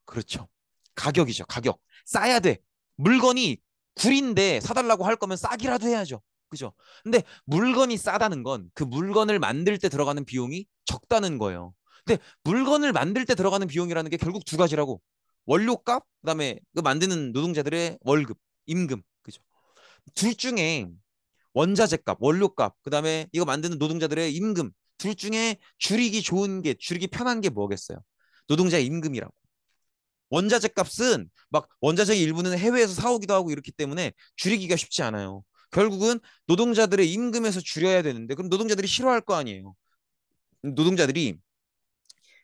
그렇죠. 가격이죠. 가격. 싸야 돼. 물건이 구린데 사달라고 할 거면 싸기라도 해야죠. 그죠? 근데 물건이 싸다는 건 그 물건을 만들 때 들어가는 비용이 적다는 거예요. 근데 물건을 만들 때 들어가는 비용이라는 게 결국 두 가지라고. 원료값, 그다음에 그 만드는 노동자들의 월급, 임금. 그죠? 둘 중에 원자재값, 원료값, 그다음에 이거 만드는 노동자들의 임금. 둘 중에 줄이기 좋은 게, 줄이기 편한 게 뭐겠어요? 노동자의 임금이라고. 원자재 값은 막 원자재의 일부는 해외에서 사오기도 하고 이렇기 때문에 줄이기가 쉽지 않아요. 결국은 노동자들의 임금에서 줄여야 되는데 그럼 노동자들이 싫어할 거 아니에요. 노동자들이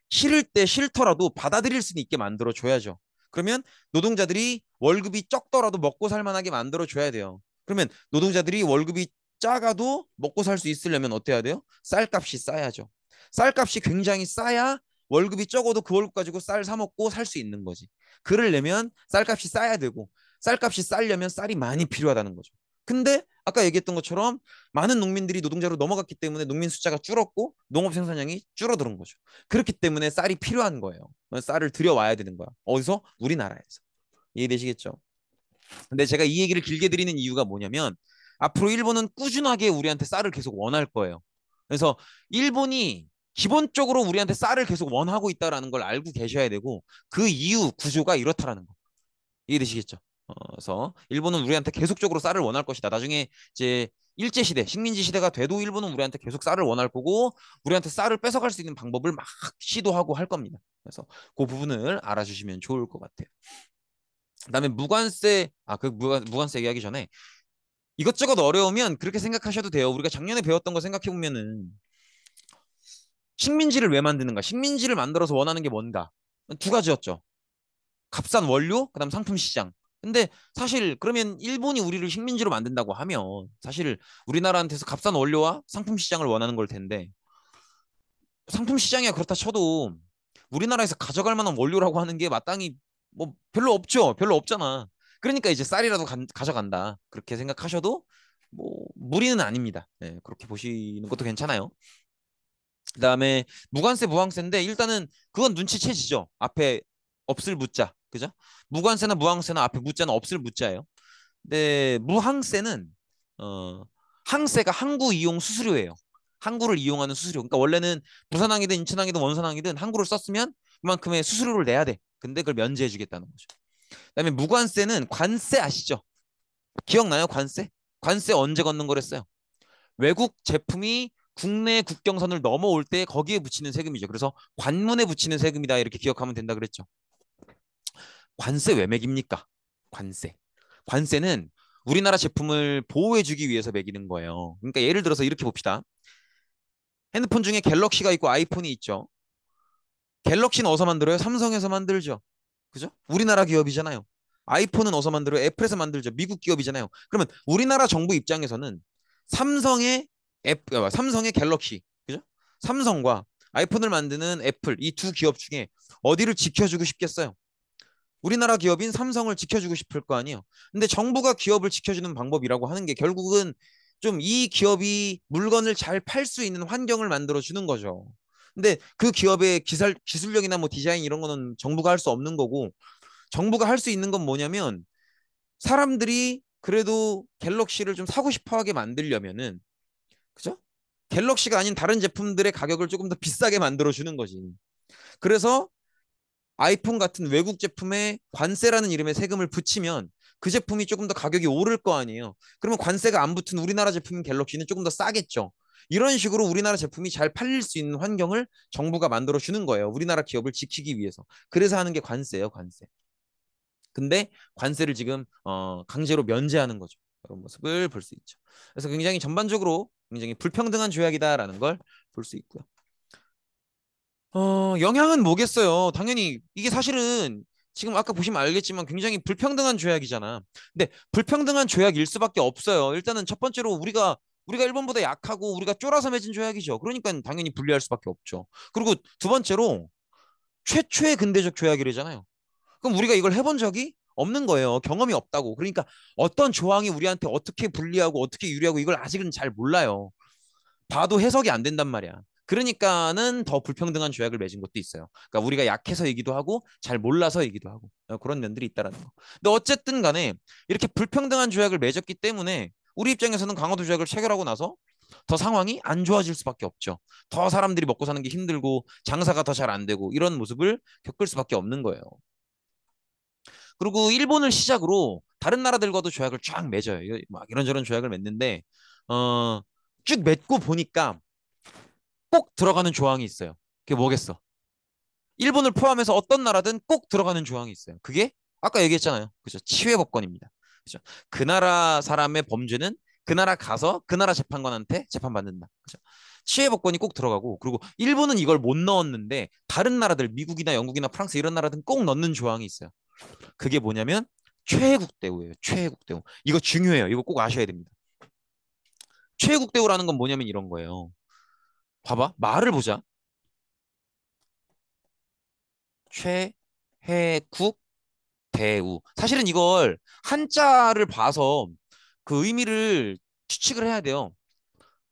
싫을 때 싫더라도 받아들일 수 있게 만들어 줘야죠. 그러면 노동자들이 월급이 적더라도 먹고 살 만하게 만들어 줘야 돼요. 그러면 노동자들이 월급이 작아도 먹고 살 수 있으려면 어때야 돼요? 쌀값이 싸야죠. 쌀값이 굉장히 싸야 월급이 적어도 그 월급 가지고 쌀 사 먹고 살 수 있는 거지. 그러려면 쌀값이 싸야 되고 쌀값이 싸려면 쌀이 많이 필요하다는 거죠. 근데 아까 얘기했던 것처럼 많은 농민들이 노동자로 넘어갔기 때문에 농민 숫자가 줄었고 농업 생산량이 줄어드는 거죠. 그렇기 때문에 쌀이 필요한 거예요. 쌀을 들여와야 되는 거야. 어디서? 우리나라에서. 이해되시겠죠? 근데 제가 이 얘기를 길게 드리는 이유가 뭐냐면 앞으로 일본은 꾸준하게 우리한테 쌀을 계속 원할 거예요. 그래서 일본이 기본적으로 우리한테 쌀을 계속 원하고 있다는 걸 알고 계셔야 되고 그 이유 구조가 이렇다라는 거. 이해되시겠죠? 그래서 일본은 우리한테 계속적으로 쌀을 원할 것이다. 나중에 이제 일제 시대, 식민지 시대가 돼도 일본은 우리한테 계속 쌀을 원할 거고 우리한테 쌀을 뺏어갈 수 있는 방법을 막 시도하고 할 겁니다. 그래서 그 부분을 알아주시면 좋을 것 같아요. 그다음에 무관세, 그 무관세 얘기하기 전에 이것저것 어려우면 그렇게 생각하셔도 돼요. 우리가 작년에 배웠던 거 생각해 보면은 식민지를 왜 만드는가? 식민지를 만들어서 원하는 게 뭔가? 두 가지였죠. 값싼 원료, 그다음 상품 시장. 근데 사실 그러면 일본이 우리를 식민지로 만든다고 하면 사실 우리나라한테서 값싼 원료와 상품 시장을 원하는 걸 텐데 상품 시장이야 그렇다 쳐도 우리나라에서 가져갈 만한 원료라고 하는 게 마땅히 뭐 별로 없죠. 별로 없잖아. 그러니까 이제 쌀이라도 가져간다. 그렇게 생각하셔도 뭐 무리는 아닙니다. 네, 그렇게 보시는 것도 괜찮아요. 그다음에 무관세 무항세인데 일단은 그건 눈치채지죠. 앞에 없을 무자. 그죠? 무관세나 무항세나 앞에 무자는 없을 무자예요. 근데 무항세는 어 항세가 항구 이용 수수료예요. 항구를 이용하는 수수료. 그러니까 원래는 부산항이든 인천항이든 원산항이든 항구를 썼으면 그만큼의 수수료를 내야 돼. 근데 그걸 면제해 주겠다는 거죠. 그다음에 무관세는 관세 아시죠? 기억나요? 관세? 관세 언제 걷는 거랬어요? 외국 제품이 국내 국경선을 넘어올 때 거기에 붙이는 세금이죠. 그래서 관문에 붙이는 세금이다 이렇게 기억하면 된다 그랬죠. 관세 왜 매깁니까? 관세. 관세는 우리나라 제품을 보호해주기 위해서 매기는 거예요. 그러니까 예를 들어서 이렇게 봅시다. 핸드폰 중에 갤럭시가 있고 아이폰이 있죠. 갤럭시는 어디서 만들어요? 삼성에서 만들죠. 그죠? 우리나라 기업이잖아요. 아이폰은 어디서 만들어요? 애플에서 만들죠. 미국 기업이잖아요. 그러면 우리나라 정부 입장에서는 삼성의 삼성의 갤럭시, 그죠? 삼성과 아이폰을 만드는 애플 이 두 기업 중에 어디를 지켜주고 싶겠어요? 우리나라 기업인 삼성을 지켜주고 싶을 거 아니에요. 근데 정부가 기업을 지켜주는 방법이라고 하는 게 결국은 좀 이 기업이 물건을 잘 팔 수 있는 환경을 만들어 주는 거죠. 근데 그 기업의 기술력이나 뭐 디자인 이런 거는 정부가 할 수 없는 거고 정부가 할 수 있는 건 뭐냐면 사람들이 그래도 갤럭시를 좀 사고 싶어 하게 만들려면은 그죠? 갤럭시가 아닌 다른 제품들의 가격을 조금 더 비싸게 만들어 주는 거지. 그래서 아이폰 같은 외국 제품에 관세라는 이름의 세금을 붙이면 그 제품이 조금 더 가격이 오를 거 아니에요. 그러면 관세가 안 붙은 우리나라 제품인 갤럭시는 조금 더 싸겠죠. 이런 식으로 우리나라 제품이 잘 팔릴 수 있는 환경을 정부가 만들어 주는 거예요. 우리나라 기업을 지키기 위해서. 그래서 하는 게 관세예요, 관세. 근데 관세를 지금 강제로 면제하는 거죠. 그런 모습을 볼 수 있죠. 그래서 굉장히 전반적으로 굉장히 불평등한 조약이다라는 걸 볼 수 있고요. 영향은 뭐겠어요? 당연히 이게 사실은 지금 아까 보시면 알겠지만 굉장히 불평등한 조약이잖아. 근데 불평등한 조약일 수밖에 없어요. 일단은 첫 번째로 우리가 일본보다 약하고 우리가 쫄아서 맺은 조약이죠. 그러니까 당연히 불리할 수밖에 없죠. 그리고 두 번째로 최초의 근대적 조약이래잖아요. 그럼 우리가 이걸 해본 적이 없는 거예요. 경험이 없다고. 그러니까 어떤 조항이 우리한테 어떻게 불리하고 어떻게 유리하고 이걸 아직은 잘 몰라요. 봐도 해석이 안 된단 말이야. 그러니까는 더 불평등한 조약을 맺은 것도 있어요. 그러니까 우리가 약해서이기도 하고 잘 몰라서이기도 하고 그런 면들이 있다라는 거. 근데 어쨌든 간에 이렇게 불평등한 조약을 맺었기 때문에 우리 입장에서는 강화도 조약을 체결하고 나서 더 상황이 안 좋아질 수밖에 없죠. 더 사람들이 먹고 사는 게 힘들고 장사가 더 잘 안 되고 이런 모습을 겪을 수밖에 없는 거예요. 그리고 일본을 시작으로 다른 나라들과도 조약을 쫙 맺어요. 막 이런저런 조약을 맺는데 어, 쭉 맺고 보니까 꼭 들어가는 조항이 있어요. 그게 뭐겠어? 일본을 포함해서 어떤 나라든 꼭 들어가는 조항이 있어요. 그게 아까 얘기했잖아요. 그죠? 치외법권입니다. 그죠? 그 나라 사람의 범죄는 그 나라 가서 그 나라 재판관한테 재판받는다. 그죠? 치외법권이 꼭 들어가고, 그리고 일본은 이걸 못 넣었는데 다른 나라들, 미국이나 영국이나 프랑스 이런 나라들은 꼭 넣는 조항이 있어요. 그게 뭐냐면 최애국 대우예요. 최애국 대우. 이거 중요해요. 이거 꼭 아셔야 됩니다. 최애국 대우라는 건 뭐냐면 이런 거예요. 봐봐. 말을 보자. 최애국 대우. 사실은 이걸 한자를 봐서 그 의미를 추측을 해야 돼요.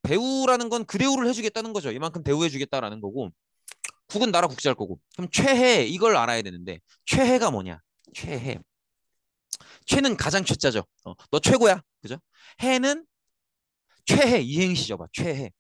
대우라는 건 그 대우를 해주겠다는 거죠. 이만큼 대우해주겠다라는 거고, 국은 나라 국제할 거고. 그럼 최해 이걸 알아야 되는데, 최해가 뭐냐? 최해. 최는 가장 최자죠. 너 최고야. 그죠? 해는 최해 이행시죠. 봐. 최해.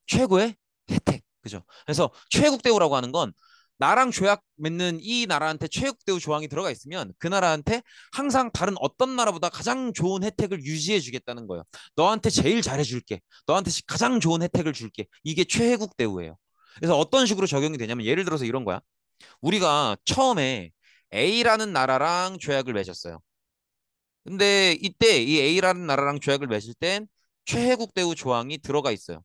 최고의 혜택. 그죠? 그래서 최국 대우라고 하는 건 나랑 조약 맺는 이 나라한테 최국 대우 조항이 들어가 있으면 그 나라한테 항상 다른 어떤 나라보다 가장 좋은 혜택을 유지해 주겠다는 거예요. 너한테 제일 잘해 줄게. 너한테 가장 좋은 혜택을 줄게. 이게 최국 대우예요. 그래서 어떤 식으로 적용이 되냐면 예를 들어서 이런 거야. 우리가 처음에 A라는 나라랑 조약을 맺었어요. 근데 이때 이 A라는 나라랑 조약을 맺을 땐 최혜국 대우 조항이 들어가 있어요.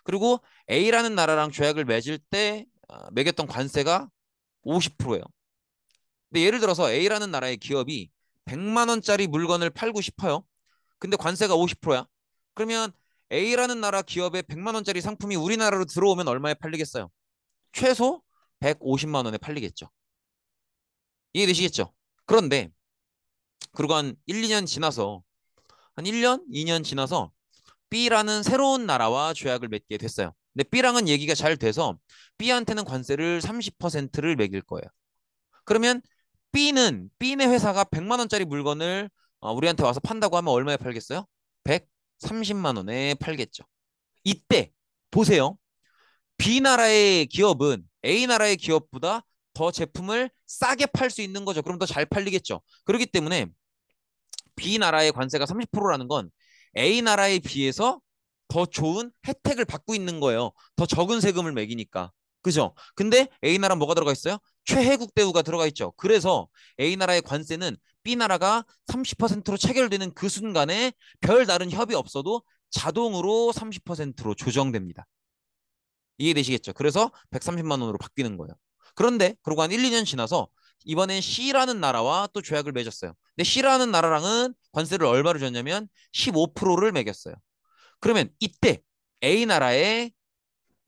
그리고 A라는 나라랑 조약을 맺을 때 매겼던 관세가 50%예요. 근데 예를 들어서 A라는 나라의 기업이 100만 원짜리 물건을 팔고 싶어요. 근데 관세가 50%야. 그러면 A라는 나라 기업의 100만 원짜리 상품이 우리나라로 들어오면 얼마에 팔리겠어요? 최소 150만 원에 팔리겠죠. 이해되시겠죠? 그런데 그리고 한 1, 2년 지나서 한 1년, 2년 지나서 B라는 새로운 나라와 조약을 맺게 됐어요. 근데 B랑은 얘기가 잘 돼서 B한테는 관세를 30%를 매길 거예요. 그러면 B네 회사가 100만 원짜리 물건을 우리한테 와서 판다고 하면 얼마에 팔겠어요? 130만 원에 팔겠죠. 이때 보세요. B 나라의 기업은 A 나라의 기업보다 더 제품을 싸게 팔 수 있는 거죠. 그럼 더 잘 팔리겠죠. 그렇기 때문에 B 나라의 관세가 30%라는 건 A 나라에 비해서 더 좋은 혜택을 받고 있는 거예요. 더 적은 세금을 매기니까. 그죠? 근데 A 나라 뭐가 들어가 있어요? 최혜국 대우가 들어가 있죠. 그래서 A 나라의 관세는 B 나라가 30%로 체결되는 그 순간에 별다른 협의 없어도 자동으로 30%로 조정됩니다. 이해되시겠죠? 그래서 130만 원으로 바뀌는 거예요. 그런데 그러고 한 1, 2년 지나서 이번엔 C라는 나라와 또 조약을 맺었어요. 근데 C라는 나라랑은 관세를 얼마를 줬냐면 15%를 매겼어요. 그러면 이때 A 나라의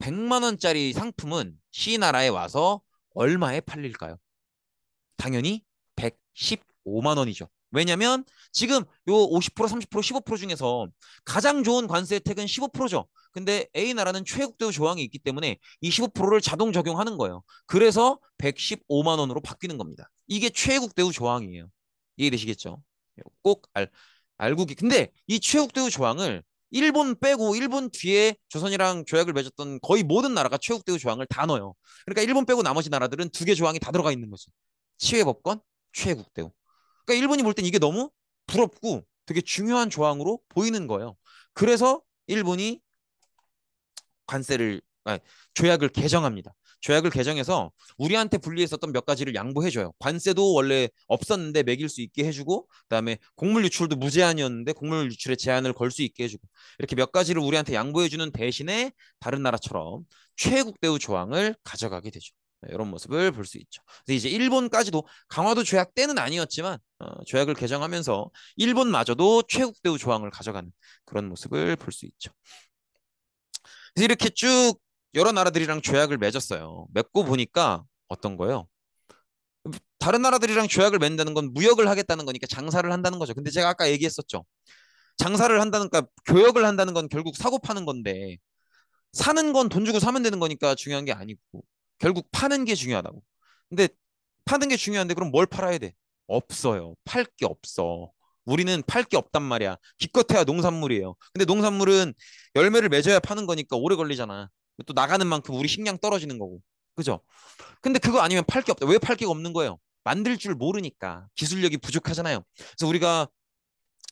100만 원짜리 상품은 C 나라에 와서 얼마에 팔릴까요? 당연히 115만 원이죠. 왜냐면 지금 요 50%, 30%, 15% 중에서 가장 좋은 관세 혜택은 15%죠. 근데 A 나라는 최고대우 조항이 있기 때문에 이 15%를 자동 적용하는 거예요. 그래서 115만 원으로 바뀌는 겁니다. 이게 최국대우 조항이에요. 이해되시겠죠? 꼭 알고 근데 이 최국대우 조항을 일본 빼고 일본 뒤에 조선이랑 조약을 맺었던 거의 모든 나라가 최국대우 조항을 다 넣어요. 그러니까 일본 빼고 나머지 나라들은 두 개 조항이 다 들어가 있는 거지. 치외법권, 최국대우. 그러니까 일본이 볼 땐 이게 너무 부럽고 되게 중요한 조항으로 보이는 거예요. 그래서 일본이 관세를 조약을 개정합니다. 조약을 개정해서 우리한테 불리했었던 몇 가지를 양보해줘요. 관세도 원래 없었는데 매길 수 있게 해주고, 그다음에 곡물 유출도 무제한이었는데 곡물 유출에 제한을 걸 수 있게 해주고, 이렇게 몇 가지를 우리한테 양보해주는 대신에 다른 나라처럼 최국대우 조항을 가져가게 되죠. 이런 모습을 볼 수 있죠. 그래서 이제 일본까지도 강화도 조약 때는 아니었지만 조약을 개정하면서 일본마저도 최국대우 조항을 가져가는 그런 모습을 볼 수 있죠. 그래서 이렇게 쭉 여러 나라들이랑 조약을 맺었어요. 맺고 보니까 어떤 거예요? 다른 나라들이랑 조약을 맺는다는 건 무역을 하겠다는 거니까 장사를 한다는 거죠. 근데 제가 아까 얘기했었죠. 장사를 한다는, 그러니까 교역을 한다는 건 결국 사고 파는 건데 사는 건 돈 주고 사면 되는 거니까 중요한 게 아니고 결국 파는 게 중요하다고. 근데 파는 게 중요한데 그럼 뭘 팔아야 돼? 없어요. 팔 게 없어. 우리는 팔 게 없단 말이야. 기껏해야 농산물이에요. 근데 농산물은 열매를 맺어야 파는 거니까 오래 걸리잖아. 또 나가는 만큼 우리 식량 떨어지는 거고. 그죠? 근데 그거 아니면 팔 게 없다. 왜 팔 게 없는 거예요? 만들 줄 모르니까. 기술력이 부족하잖아요. 그래서 우리가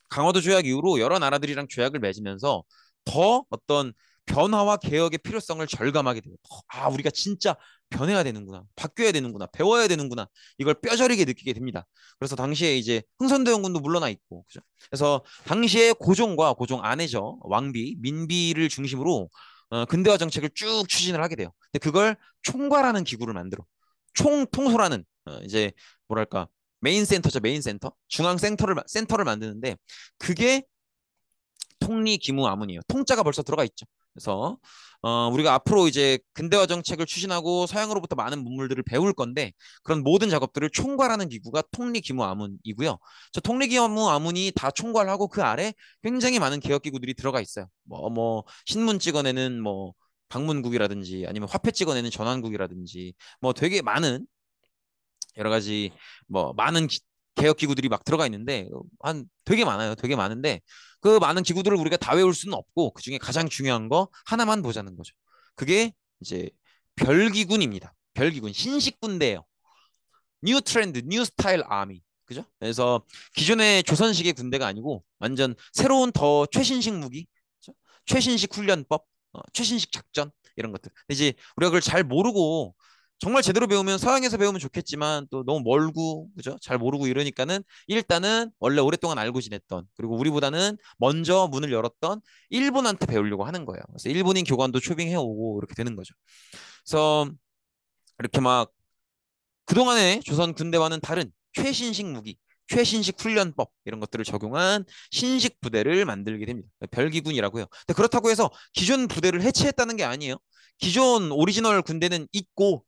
강화도 조약 이후로 여러 나라들이랑 조약을 맺으면서 더 어떤 변화와 개혁의 필요성을 절감하게 돼요. 아, 우리가 진짜 변해야 되는구나, 바뀌어야 되는구나, 배워야 되는구나, 이걸 뼈저리게 느끼게 됩니다. 그래서 당시에 이제 흥선대원군도 물러나 있고, 그죠? 그래서 당시에 고종과 고종 아내죠, 왕비, 민비를 중심으로 근대화 정책을 쭉 추진을 하게 돼요. 근데 그걸 총괄하는 기구를 만들어. 총통솔하는 이제 뭐랄까, 메인 센터죠, 메인 센터, 중앙 센터를 만드는데, 그게 통리기무아문이에요. 통자가 벌써 들어가 있죠. 그래서 우리가 앞으로 이제 근대화 정책을 추진하고 서양으로부터 많은 문물들을 배울 건데, 그런 모든 작업들을 총괄하는 기구가 통리기무아문이고요. 저 통리기무아문이 다 총괄하고 그 아래 굉장히 많은 개혁 기구들이 들어가 있어요. 신문 찍어내는 방문국이라든지, 아니면 화폐 찍어내는 전환국이라든지, 되게 많은 여러 가지 많은 개혁 기구들이 막 들어가 있는데, 한 되게 많아요. 되게 많은데 그 많은 기구들을 우리가 다 외울 수는 없고, 그 중에 가장 중요한 거 하나만 보자는 거죠. 그게 이제 별기군입니다. 별기군, 신식 군대예요. 뉴 트렌드, 뉴 스타일 아미. 그죠? 그래서 기존의 조선식의 군대가 아니고 완전 새로운 더 최신식 무기, 그죠? 최신식 훈련법, 최신식 작전, 이런 것들. 근데 이제 우리가 그걸 잘 모르고, 정말 제대로 배우면 서양에서 배우면 좋겠지만 또 너무 멀고, 그죠? 잘 모르고 이러니까는 일단은 원래 오랫동안 알고 지냈던, 그리고 우리보다는 먼저 문을 열었던 일본한테 배우려고 하는 거예요. 그래서 일본인 교관도 초빙해 오고 이렇게 되는 거죠. 그래서 이렇게 막 그동안의 조선 군대와는 다른 최신식 무기, 최신식 훈련법, 이런 것들을 적용한 신식 부대를 만들게 됩니다. 별기군이라고요. 근데 그렇다고 해서 기존 부대를 해체했다는 게 아니에요. 기존 오리지널 군대는 있고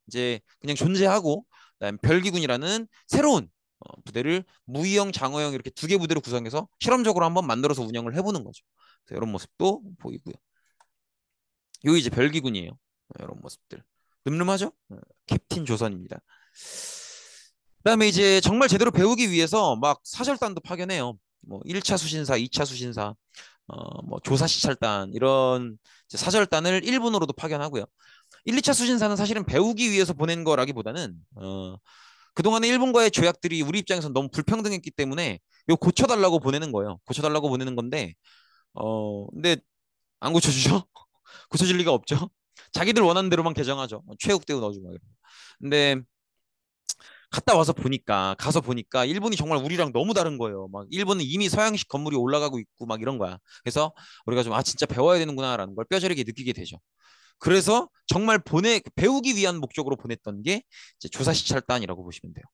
이제 그냥 존재하고, 그다음 별기군이라는 새로운 부대를 무기형, 장어형 이렇게 두 개 부대로 구성해서 실험적으로 한번 만들어서 운영을 해보는 거죠. 이런 모습도 보이고요. 요 이제 별기군이에요. 이런 모습들. 늠름하죠? 캡틴 조선입니다. 그다음에 이제 정말 제대로 배우기 위해서 막 사절단도 파견해요. 1차 수신사, 2차 수신사, 조사 시찰단, 이런 사절단을 일본으로도 파견하고요. 1, 2차 수신사는 사실은 배우기 위해서 보낸 거라기보다는 그동안의 일본과의 조약들이 우리 입장에서 너무 불평등했기 때문에 이거 고쳐달라고 보내는 거예요. 고쳐달라고 보내는 건데, 근데 안 고쳐주죠? 고쳐질 리가 없죠. 자기들 원하는 대로만 개정하죠. 최욱대우 넣어주고 막 이런 거. 근데 가서 보니까 일본이 정말 우리랑 너무 다른 거예요. 막 일본은 이미 서양식 건물이 올라가고 있고 막 이런 거야. 그래서 우리가 좀 진짜 배워야 되는구나라는 걸 뼈저리게 느끼게 되죠. 그래서 정말 배우기 위한 목적으로 보냈던 게 이제 조사시찰단이라고 보시면 돼요.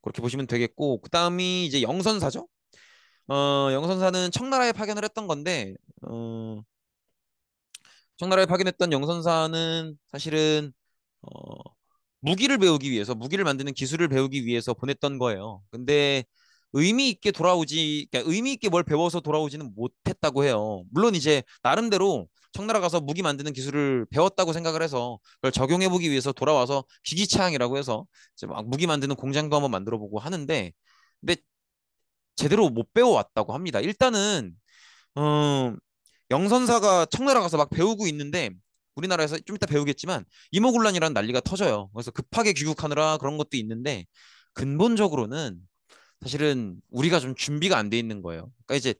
그렇게 보시면 되겠고, 그다음이 이제 영선사죠. 영선사는 청나라에 파견을 했던 건데, 청나라에 파견했던 영선사는 사실은 어, 무기를 배우기 위해서, 무기를 만드는 기술을 배우기 위해서 보냈던 거예요. 근데 그러니까 의미 있게 뭘 배워서 돌아오지는 못했다고 해요. 물론 이제 나름대로 청나라 가서 무기 만드는 기술을 배웠다고 생각을 해서 그걸 적용해 보기 위해서 돌아와서 기기차양이라고 해서 이제 막 무기 만드는 공장도 한번 만들어 보고 하는데, 근데 제대로 못 배워왔다고 합니다. 일단은 어, 영선사가 청나라 가서 막 배우고 있는데, 우리나라에서 좀 이따 배우겠지만 이모군란이라는 난리가 터져요. 그래서 급하게 귀국하느라 그런 것도 있는데, 근본적으로는 사실은 우리가 좀 준비가 안 돼 있는 거예요. 그러니까 이제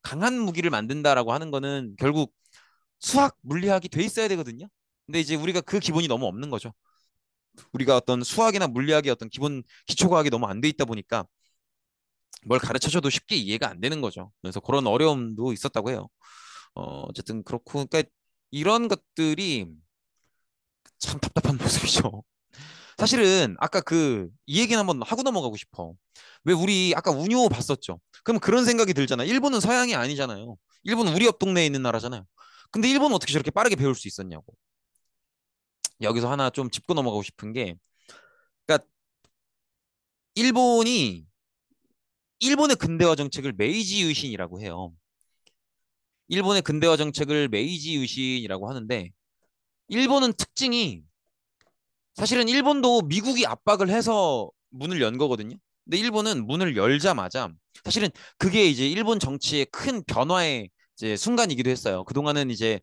강한 무기를 만든다라고 하는 거는 결국 수학, 물리학이 돼 있어야 되거든요. 근데 이제 우리가 그 기본이 너무 없는 거죠. 우리가 어떤 수학이나 물리학의 어떤 기본 기초과학이 너무 안 돼 있다 보니까 뭘 가르쳐줘도 쉽게 이해가 안 되는 거죠. 그래서 그런 어려움도 있었다고 해요. 어쨌든 그렇고, 그러니까 이런 것들이 참 답답한 모습이죠. 사실은 아까 이 얘기는 한번 하고 넘어가고 싶어. 왜 우리 아까 운요 봤었죠? 그럼 그런 생각이 들잖아. 일본은 서양이 아니잖아요. 일본은 우리 옆 동네에 있는 나라잖아요. 근데 일본은 어떻게 저렇게 빠르게 배울 수 있었냐고. 여기서 하나 좀 짚고 넘어가고 싶은 게, 그러니까 일본이 일본의 근대화 정책을 메이지 유신이라고 해요. 일본의 근대화 정책을 메이지 유신이라고 하는데, 일본은 특징이, 사실은 일본도 미국이 압박을 해서 문을 연 거거든요. 근데 일본은 문을 열자마자 사실은 그게 이제 일본 정치의 큰 변화의 이제 순간이기도 했어요. 그동안은 이제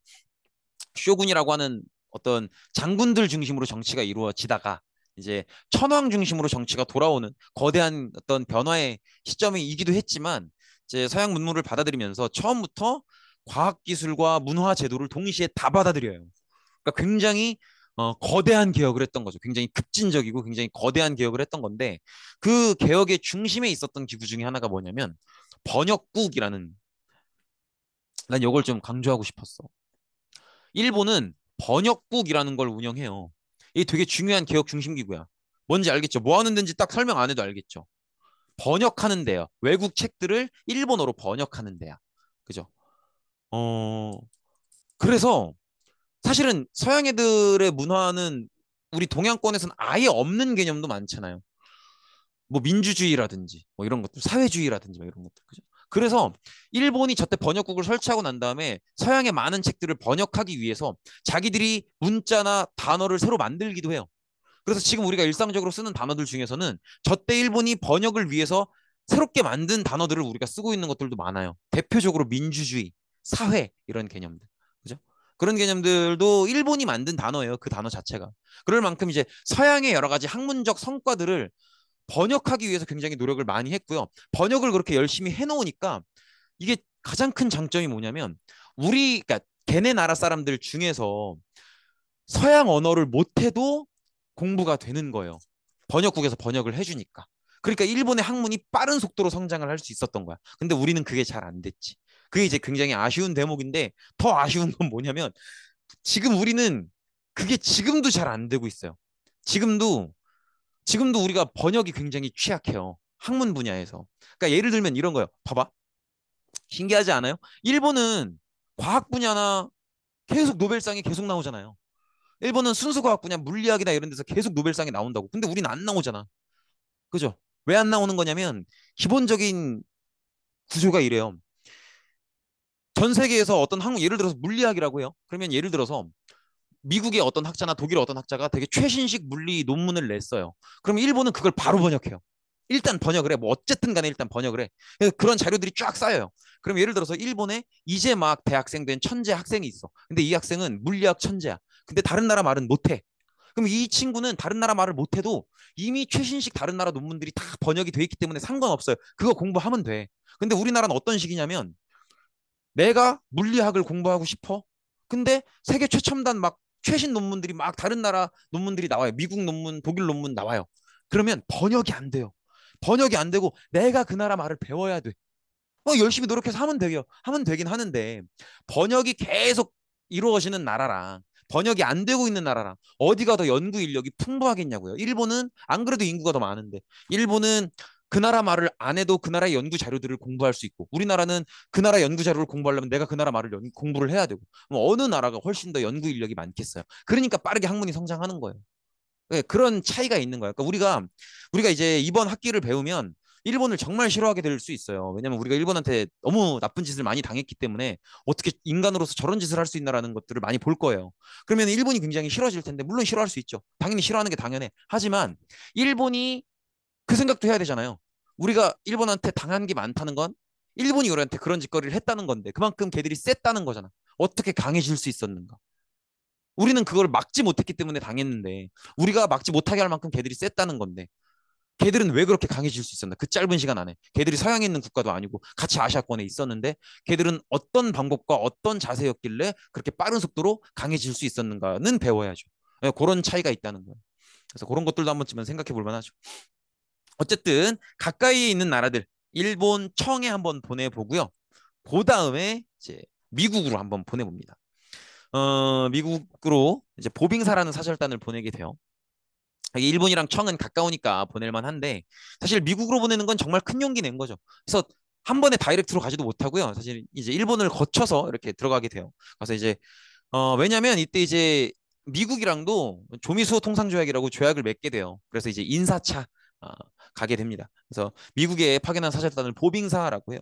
쇼군이라고 하는 어떤 장군들 중심으로 정치가 이루어지다가 이제 천황 중심으로 정치가 돌아오는 거대한 어떤 변화의 시점이기도 했지만, 이제 서양 문물을 받아들이면서 처음부터 과학기술과 문화 제도를 동시에 다 받아들여요. 그러니까 굉장히 거대한 개혁을 했던 거죠. 굉장히 급진적이고 굉장히 거대한 개혁을 했던 건데 그 개혁의 중심에 있었던 기구 중에 하나가 뭐냐면 번역국이라는, 난 이걸 좀 강조하고 싶었어. 일본은 번역국이라는 걸 운영해요. 이게 되게 중요한 개혁 중심 기구야. 뭔지 알겠죠? 뭐 하는 데인지 딱 설명 안 해도 알겠죠? 번역하는 데요. 외국 책들을 일본어로 번역하는 데야. 그죠? 어, 그래서 사실은 서양 애들의 문화는 우리 동양권에서는 아예 없는 개념도 많잖아요. 뭐 민주주의라든지 뭐 이런 것들, 사회주의라든지 뭐 이런 것들. 그죠? 그래서 일본이 저때 번역국을 설치하고 난 다음에 서양의 많은 책들을 번역하기 위해서 자기들이 문자나 단어를 새로 만들기도 해요. 그래서 지금 우리가 일상적으로 쓰는 단어들 중에서는 저때 일본이 번역을 위해서 새롭게 만든 단어들을 우리가 쓰고 있는 것들도 많아요. 대표적으로 민주주의, 사회 이런 개념들. 그죠? 그런 개념들도 일본이 만든 단어예요. 그 단어 자체가. 그럴 만큼 이제 서양의 여러 가지 학문적 성과들을 번역하기 위해서 굉장히 노력을 많이 했고요. 번역을 그렇게 열심히 해놓으니까 이게 가장 큰 장점이 뭐냐면 그러니까 걔네 나라 사람들 중에서 서양 언어를 못해도 공부가 되는 거예요. 번역국에서 번역을 해주니까. 그러니까 일본의 학문이 빠른 속도로 성장을 할 수 있었던 거야. 근데 우리는 그게 잘 안 됐지. 그게 이제 굉장히 아쉬운 대목인데 더 아쉬운 건 뭐냐면 지금 우리는 그게 지금도 잘 안 되고 있어요. 지금도 우리가 번역이 굉장히 취약해요. 학문 분야에서. 그러니까 예를 들면 이런 거예요. 봐봐. 신기하지 않아요? 일본은 과학 분야나 계속 노벨상이 계속 나오잖아요. 일본은 순수과학 분야 물리학이나 이런 데서 계속 노벨상이 나온다고. 근데 우리는 안 나오잖아. 그죠? 왜 안 나오는 거냐면 기본적인 구조가 이래요. 전 세계에서 어떤 학문, 예를 들어서 물리학이라고 해요. 그러면 예를 들어서 미국의 어떤 학자나 독일의 어떤 학자가 되게 최신식 물리 논문을 냈어요. 그러면 일본은 그걸 바로 번역해요. 일단 번역을 해. 뭐 어쨌든 간에 일단 번역을 해. 그래서 그런 자료들이 쫙 쌓여요. 그럼 예를 들어서 일본에 이제 막 대학생 된 천재 학생이 있어. 근데 이 학생은 물리학 천재야. 근데 다른 나라 말은 못해. 그럼 이 친구는 다른 나라 말을 못해도 이미 최신식 다른 나라 논문들이 다 번역이 돼 있기 때문에 상관없어요. 그거 공부하면 돼. 근데 우리나라는 어떤 식이냐면 내가 물리학을 공부하고 싶어. 근데 세계 최첨단 막 최신 논문들이 막 다른 나라 논문들이 나와요. 미국 논문, 독일 논문 나와요. 그러면 번역이 안 돼요. 번역이 안 되고 내가 그 나라 말을 배워야 돼. 열심히 노력해서 하면 돼요. 하면 되긴 하는데 번역이 계속 이루어지는 나라랑 번역이 안 되고 있는 나라랑 어디가 더 연구 인력이 풍부하겠냐고요. 일본은 안 그래도 인구가 더 많은데 일본은 그 나라 말을 안 해도 그 나라의 연구 자료들을 공부할 수 있고 우리나라는 그 나라 연구 자료를 공부하려면 내가 그 나라 말을 공부를 해야 되고 어느 나라가 훨씬 더 연구 인력이 많겠어요. 그러니까 빠르게 학문이 성장하는 거예요. 네, 그런 차이가 있는 거예요. 그러니까 우리가 이제 이번 학기를 배우면 일본을 정말 싫어하게 될 수 있어요. 왜냐면 우리가 일본한테 너무 나쁜 짓을 많이 당했기 때문에 어떻게 인간으로서 저런 짓을 할 수 있나라는 것들을 많이 볼 거예요. 그러면 일본이 굉장히 싫어질 텐데 물론 싫어할 수 있죠. 당연히 싫어하는 게 당연해. 하지만 일본이 그 생각도 해야 되잖아요. 우리가 일본한테 당한 게 많다는 건 일본이 우리한테 그런 짓거리를 했다는 건데 그만큼 걔들이 셌다는 거잖아. 어떻게 강해질 수 있었는가? 우리는 그걸 막지 못했기 때문에 당했는데 우리가 막지 못하게 할 만큼 걔들이 셌다는 건데 걔들은 왜 그렇게 강해질 수 있었나? 그 짧은 시간 안에 걔들이 서양에 있는 국가도 아니고 같이 아시아권에 있었는데 걔들은 어떤 방법과 어떤 자세였길래 그렇게 빠른 속도로 강해질 수 있었는가는 배워야죠. 네, 그런 차이가 있다는 거예요. 그래서 그런 것들도 한 번쯤은 생각해 볼 만하죠. 어쨌든 가까이에 있는 나라들 일본 청에 한번 보내보고요. 그 다음에 이제 미국으로 한번 보내봅니다. 미국으로 이제 보빙사라는 사절단을 보내게 돼요. 일본이랑 청은 가까우니까 보낼만 한데 사실 미국으로 보내는 건 정말 큰 용기 낸 거죠. 그래서 한 번에 다이렉트로 가지도 못하고요. 사실 이제 일본을 거쳐서 이렇게 들어가게 돼요. 그래서 이제 왜냐면 이때 이제 미국이랑도 조미수호 통상조약이라고 조약을 맺게 돼요. 그래서 이제 인사차 어, 가게 됩니다. 그래서 미국에 파견한 사절단을 보빙사라고 해요.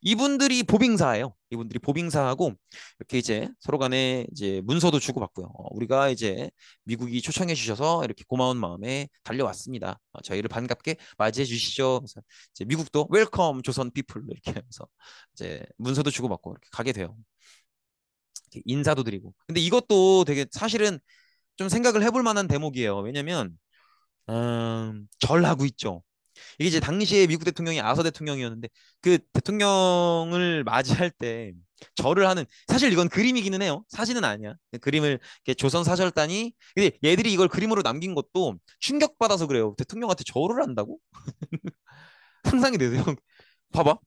이분들이 보빙사예요. 이분들이 보빙사하고 이렇게 이제 서로 간에 이제 문서도 주고받고요. 우리가 이제 미국이 초청해 주셔서 이렇게 고마운 마음에 달려왔습니다. 저희를 반갑게 맞이해 주시죠. 그래서 이제 미국도 웰컴 조선 피플 이렇게 하면서 이제 문서도 주고받고 이렇게 가게 돼요. 이렇게 인사도 드리고. 근데 이것도 되게 사실은 좀 생각을 해볼 만한 대목이에요. 왜냐면 절하고 있죠. 이게 이제 당시에 미국 대통령이 아서 대통령이었는데 그 대통령을 맞이할 때 절을 하는, 사실 이건 그림이기는 해요. 사진은 아니야. 그림을 이렇게 조선 사절단이, 근데 얘들이 이걸 그림으로 남긴 것도 충격받아서 그래요. 대통령한테 절을 한다고? 상상이 되세요? 봐봐.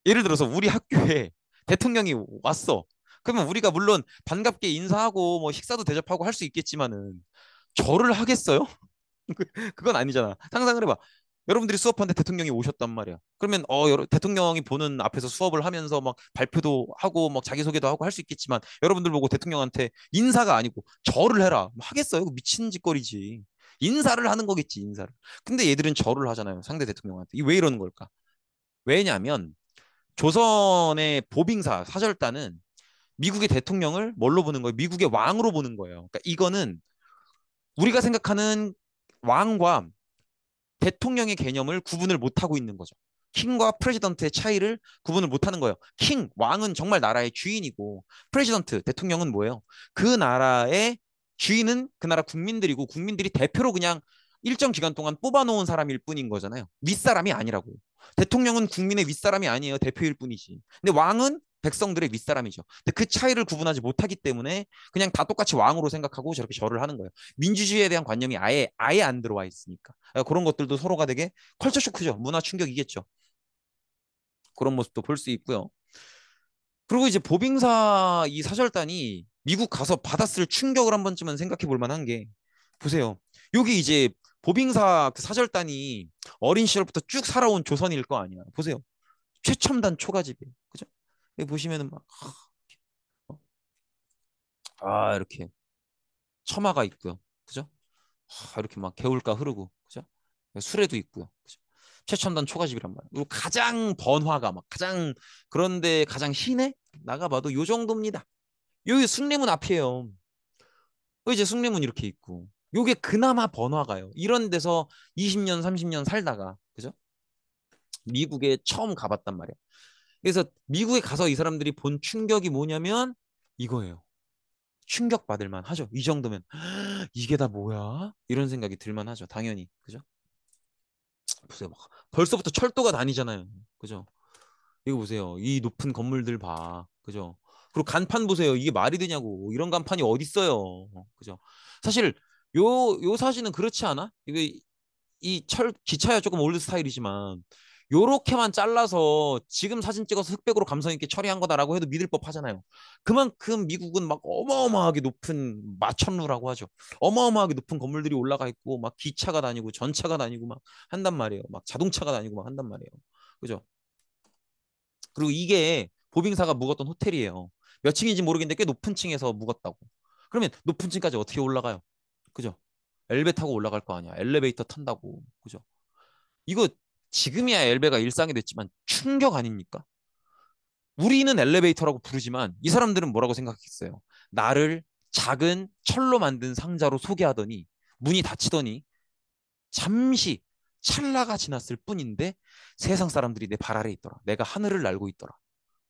예를 들어서 우리 학교에 대통령이 왔어. 그러면 우리가 물론 반갑게 인사하고 뭐 식사도 대접하고 할 수 있겠지만은 절을 하겠어요? 그건 아니잖아. 상상을 해봐. 여러분들이 수업하는데 대통령이 오셨단 말이야. 그러면 대통령이 보는 앞에서 수업을 하면서 막 발표도 하고 막 자기소개도 하고 할 수 있겠지만 여러분들 보고 대통령한테 인사가 아니고 절을 해라. 뭐 하겠어요? 미친 짓거리지. 인사를 하는 거겠지, 인사를. 근데 얘들은 절을 하잖아요. 상대 대통령한테. 이게 왜 이러는 걸까? 왜냐하면 조선의 보빙사 사절단은 미국의 대통령을 뭘로 보는 거예요? 미국의 왕으로 보는 거예요. 그러니까 이거는 우리가 생각하는 왕과 대통령의 개념을 구분을 못하고 있는 거죠. 킹과 프레지던트의 차이를 구분을 못하는 거예요. 킹, 왕은 정말 나라의 주인이고 프레지던트, 대통령은 뭐예요? 그 나라의 주인은 그 나라 국민들이고 국민들이 대표로 그냥 일정 기간 동안 뽑아놓은 사람일 뿐인 거잖아요. 윗사람이 아니라고. 대통령은 국민의 윗사람이 아니에요. 대표일 뿐이지. 근데 왕은 백성들의 윗사람이죠. 근데 그 차이를 구분하지 못하기 때문에 그냥 다 똑같이 왕으로 생각하고 저렇게 절을 하는 거예요. 민주주의에 대한 관념이 아예 안 들어와 있으니까. 그런 것들도 서로가 되게 컬처 쇼크죠. 문화 충격이겠죠. 그런 모습도 볼 수 있고요. 그리고 이제 보빙사 이 사절단이 미국 가서 받았을 충격을 한 번쯤은 생각해 볼 만한 게, 보세요. 여기 이제 보빙사 그 사절단이 어린 시절부터 쭉 살아온 조선일 거 아니야. 보세요. 최첨단 초가집이에요. 그죠? 여기 보시면은 막, 이렇게 처마가 있고요. 그죠? 이렇게 막 개울가 흐르고, 그죠? 수레도 있고요. 그죠? 최첨단 초가집이란 말이에요. 그리고 가장 번화가 막 가장, 그런데 가장 시내 나가봐도 요 정도입니다. 여기 숭례문 앞이에요. 이제 숭례문 이렇게 있고, 요게 그나마 번화가요. 이런 데서 20년, 30년 살다가, 그죠? 미국에 처음 가봤단 말이에요. 그래서 미국에 가서 이 사람들이 본 충격이 뭐냐면 이거예요. 충격받을 만 하죠. 이 정도면 이게 다 뭐야? 이런 생각이 들만 하죠. 당연히. 그죠? 보세요. 막 벌써부터 철도가 다니잖아요. 그죠? 이거 보세요. 이 높은 건물들 봐. 그죠? 그리고 간판 보세요. 이게 말이 되냐고. 이런 간판이 어디 있어요. 그죠? 사실 요 사진은 그렇지 않아? 이게 이 기차야 조금 올드 스타일이지만 요렇게만 잘라서 지금 사진 찍어서 흑백으로 감성 있게 처리한 거다라고 해도 믿을 법 하잖아요. 그만큼 미국은 막 어마어마하게 높은 마천루라고 하죠. 어마어마하게 높은 건물들이 올라가 있고 막 기차가 다니고 전차가 다니고 막 한단 말이에요. 막 자동차가 다니고 막 한단 말이에요. 그죠? 그리고 이게 보빙사가 묵었던 호텔이에요. 몇 층인지 모르겠는데 꽤 높은 층에서 묵었다고. 그러면 높은 층까지 어떻게 올라가요? 그죠? 엘베 타고 올라갈 거 아니야. 엘리베이터 탄다고. 그죠? 이거 지금이야 엘베가 일상이 됐지만 충격 아닙니까? 우리는 엘리베이터라고 부르지만 이 사람들은 뭐라고 생각했어요? 나를 작은 철로 만든 상자로 소개하더니 문이 닫히더니 잠시 찰나가 지났을 뿐인데 세상 사람들이 내 발 아래에 있더라. 내가 하늘을 날고 있더라.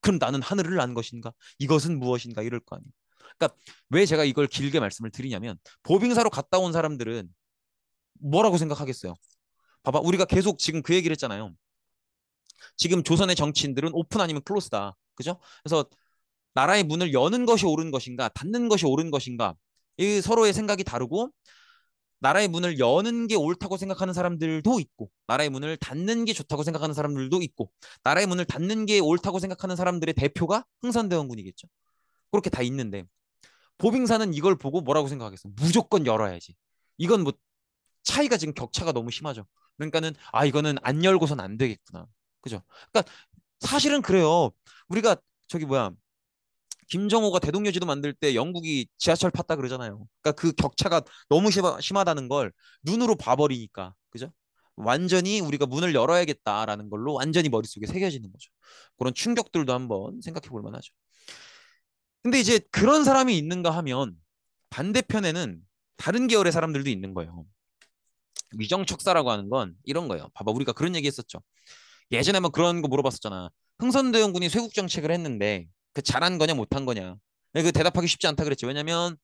그럼 나는 하늘을 난 것인가? 이것은 무엇인가? 이럴 거 아니에요. 그러니까 왜 제가 이걸 길게 말씀을 드리냐면 보빙사로 갔다 온 사람들은 뭐라고 생각하겠어요? 봐봐, 우리가 계속 지금 그 얘기를 했잖아요. 지금 조선의 정치인들은 오픈 아니면 클로스다. 그죠? 그래서 나라의 문을 여는 것이 옳은 것인가, 닫는 것이 옳은 것인가, 이 서로의 생각이 다르고 나라의 문을 여는 게 옳다고 생각하는 사람들도 있고 나라의 문을 닫는 게 좋다고 생각하는 사람들도 있고 나라의 문을 닫는 게 옳다고 생각하는 사람들의 대표가 흥선대원군이겠죠. 그렇게 다 있는데 보빙사는 이걸 보고 뭐라고 생각하겠어? 무조건 열어야지. 이건 뭐 차이가 지금 격차가 너무 심하죠. 그러니까는 이거는 안 열고선 안 되겠구나. 그죠? 그러니까 사실은 그래요. 우리가 저기 뭐야 김정호가 대동여지도 만들 때 영국이 지하철 팠다 그러잖아요. 그러니까 그 격차가 너무 심하다는 걸 눈으로 봐버리니까 그죠? 완전히 우리가 문을 열어야겠다라는 걸로 완전히 머릿속에 새겨지는 거죠. 그런 충격들도 한번 생각해 볼 만하죠. 근데 이제 그런 사람이 있는가 하면 반대편에는 다른 계열의 사람들도 있는 거예요. 위정척사라고 하는 건 이런 거예요. 봐봐, 우리가 그런 얘기 했었죠. 예전에 뭐 그런 거 물어봤었잖아. 흥선대원군이 쇄국 정책을 했는데 그 잘한 거냐 못한 거냐. 그 대답하기 쉽지 않다 그랬죠. 왜냐면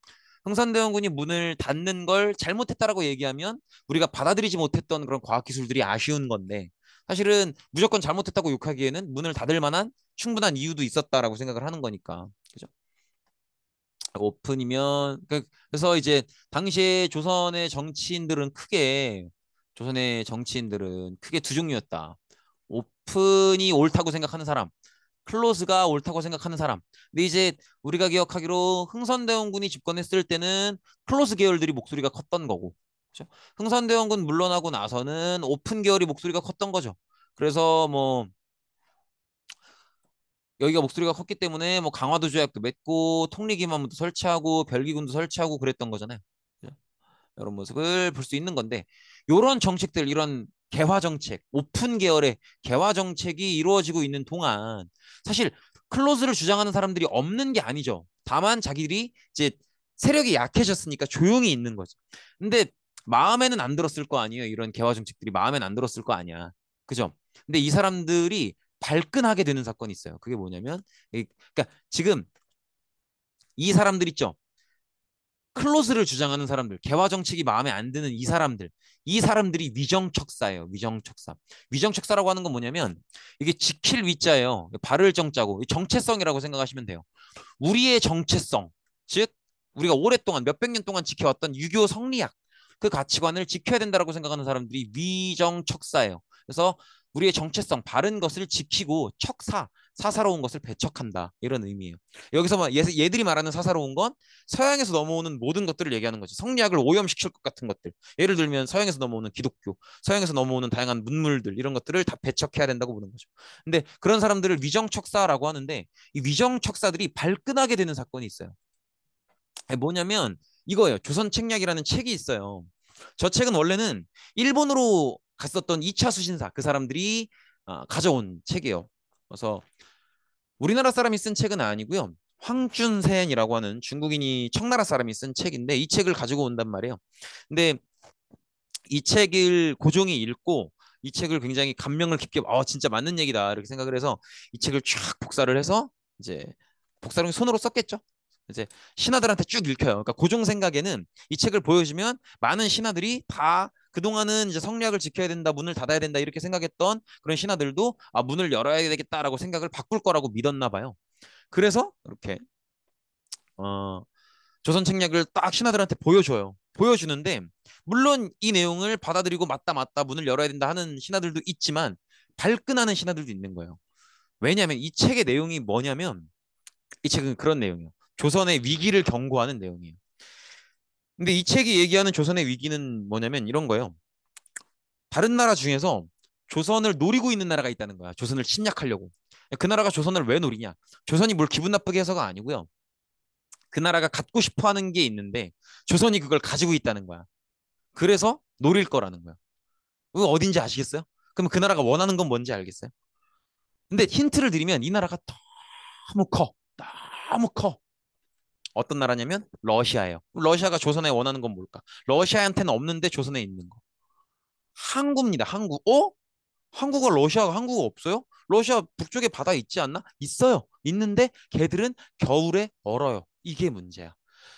흥선대원군이 문을 닫는 걸 잘못했다라고 얘기하면 우리가 받아들이지 못했던 그런 과학기술들이 아쉬운 건데 사실은 무조건 잘못했다고 욕하기에는 문을 닫을 만한 충분한 이유도 있었다라고 생각을 하는 거니까. 그죠? 오픈이면 그래서 이제 당시에 조선의 정치인들은 크게 두 종류였다. 오픈이 옳다고 생각하는 사람, 클로즈가 옳다고 생각하는 사람. 근데 이제 우리가 기억하기로 흥선대원군이 집권했을 때는 클로즈 계열들이 목소리가 컸던 거고, 그렇죠? 흥선대원군 물러나고 나서는 오픈 계열이 목소리가 컸던 거죠. 그래서 뭐 여기가 목소리가 컸기 때문에 뭐 강화도 조약도 맺고 통리기만도 설치하고 별기군도 설치하고 그랬던 거잖아요. 그죠? 이런 모습을 볼 수 있는 건데, 이런 정책들, 이런 개화 정책, 오픈 계열의 개화 정책이 이루어지고 있는 동안 사실 클로즈를 주장하는 사람들이 없는 게 아니죠. 다만 자기들이 이제 세력이 약해졌으니까 조용히 있는 거죠. 근데 마음에는 안 들었을 거 아니에요. 이런 개화 정책들이 마음에는 안 들었을 거 아니야. 그죠? 근데 이 사람들이 발끈하게 되는 사건이 있어요. 그게 뭐냐면, 그러니까 지금 이 사람들 있죠. 클로즈를 주장하는 사람들, 개화 정책이 마음에 안 드는 이 사람들이 위정척사예요. 위정척사. 위정척사라고 하는 건 뭐냐면 이게 지킬 위자예요. 바를 정자고 정체성이라고 생각하시면 돼요. 우리의 정체성, 즉 우리가 오랫동안 몇백 년 동안 지켜왔던 유교 성리학 그 가치관을 지켜야 된다라고 생각하는 사람들이 위정척사예요. 그래서 우리의 정체성, 바른 것을 지키고 사사로운 것을 배척한다. 이런 의미예요. 여기서 얘들이 말하는 사사로운 건 서양에서 넘어오는 모든 것들을 얘기하는 거죠. 성리학을 오염시킬 것 같은 것들. 예를 들면 서양에서 넘어오는 기독교, 서양에서 넘어오는 다양한 문물들 이런 것들을 다 배척해야 된다고 보는 거죠. 근데 그런 사람들을 위정척사라고 하는데 이 위정척사들이 발끈하게 되는 사건이 있어요. 뭐냐면 이거예요. 조선책략이라는 책이 있어요. 저 책은 원래는 일본으로 갔었던 2차 수신사 그 사람들이 가져온 책이에요. 그래서 우리나라 사람이 쓴 책은 아니고요. 황준센이라고 하는 중국인이 청나라 사람이 쓴 책인데 이 책을 가지고 온단 말이에요. 근데 이 책을 고종이 읽고 이 책을 굉장히 감명을 깊게 진짜 맞는 얘기다 이렇게 생각을 해서 이 책을 쫙 복사를 해서 이제 복사를 손으로 썼겠죠. 이제 신하들한테 쭉 읽혀요. 그러니까 고종 생각에는 이 책을 보여주면 많은 신하들이 다 그동안은 이제 성리학을 지켜야 된다, 문을 닫아야 된다 이렇게 생각했던 그런 신하들도 문을 열어야 되겠다라고 생각을 바꿀 거라고 믿었나 봐요. 그래서 이렇게 어, 조선 책략을 딱 신하들한테 보여줘요. 보여주는데 물론 이 내용을 받아들이고 맞다 맞다 문을 열어야 된다 하는 신하들도 있지만 발끈하는 신하들도 있는 거예요. 왜냐하면 이 책의 내용이 뭐냐면 이 책은 그런 내용이에요. 조선의 위기를 경고하는 내용이에요. 근데 이 책이 얘기하는 조선의 위기는 뭐냐면 이런 거예요. 다른 나라 중에서 조선을 노리고 있는 나라가 있다는 거야. 조선을 침략하려고. 그 나라가 조선을 왜 노리냐? 조선이 뭘 기분 나쁘게 해서가 아니고요. 그 나라가 갖고 싶어 하는 게 있는데 조선이 그걸 가지고 있다는 거야. 그래서 노릴 거라는 거야. 그거 어딘지 아시겠어요? 그럼 그 나라가 원하는 건 뭔지 알겠어요? 근데 힌트를 드리면 이 나라가 너무 커. 너무 커. 어떤 나라냐면 러시아예요. 러시아가 조선에 원하는 건 뭘까? 러시아한테는 없는데 조선에 있는 거. 항구입니다. 항구. 한국어 없어요? 러시아 북쪽에 바다 있지 않나? 있어요. 있는데 걔들은 겨울에 얼어요. 이게 문제야.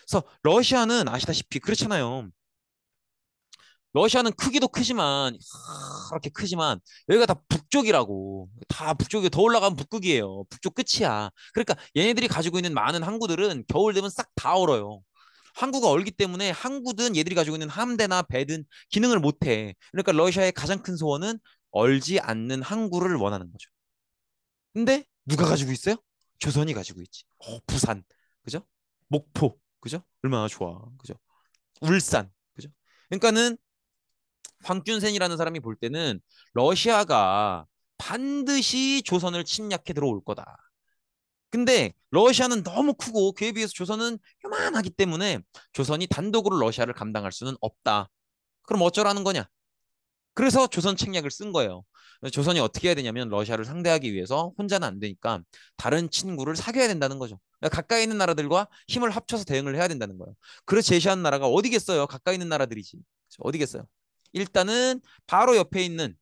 그래서 러시아는 아시다시피 그렇잖아요. 러시아는 크기도 크지만 그렇게 크지만 여기가 다 북쪽이라고. 다 북쪽이 더 올라가면 북극이에요. 북쪽 끝이야. 그러니까 얘네들이 가지고 있는 많은 항구들은 겨울 되면 싹 다 얼어요. 항구가 얼기 때문에 항구든 얘들이 가지고 있는 함대나 배든 기능을 못해. 그러니까 러시아의 가장 큰 소원은 얼지 않는 항구를 원하는 거죠. 근데 누가 가지고 있어요? 조선이 가지고 있지. 부산, 그죠? 목포, 그죠? 얼마나 좋아, 그죠? 울산, 그죠? 그러니까는 황준센이라는 사람이 볼 때는 러시아가 반드시 조선을 침략해 들어올 거다. 근데 러시아는 너무 크고 그에 비해서 조선은 요만하기 때문에 조선이 단독으로 러시아를 감당할 수는 없다. 그럼 어쩌라는 거냐? 그래서 조선 책략을 쓴 거예요. 조선이 어떻게 해야 되냐면 러시아를 상대하기 위해서 혼자는 안 되니까 다른 친구를 사귀어야 된다는 거죠. 그러니까 가까이 있는 나라들과 힘을 합쳐서 대응을 해야 된다는 거예요. 그래서 제시한 나라가 어디겠어요? 가까이 있는 나라들이지. 어디겠어요? 일단은 바로 옆에 있는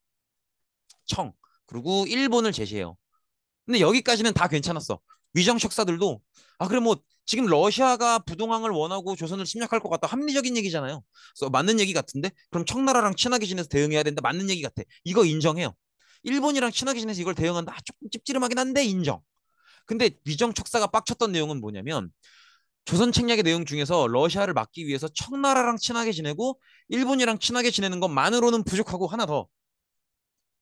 청 그리고 일본을 제시해요. 근데 여기까지는 다 괜찮았어. 위정 척사들도 그래 뭐 지금 러시아가 부동항을 원하고 조선을 침략할 것 같다. 합리적인 얘기잖아요. 그래서 맞는 얘기 같은데 그럼 청나라랑 친하게 지내서 대응해야 된다. 맞는 얘기 같아. 이거 인정해요. 일본이랑 친하게 지내서 이걸 대응한다. 조금 찝찝하긴 한데 인정. 근데 위정척사가 빡쳤던 내용은 뭐냐면 조선 책략의 내용 중에서 러시아를 막기 위해서 청나라랑 친하게 지내고 일본이랑 친하게 지내는 것만으로는 부족하고 하나 더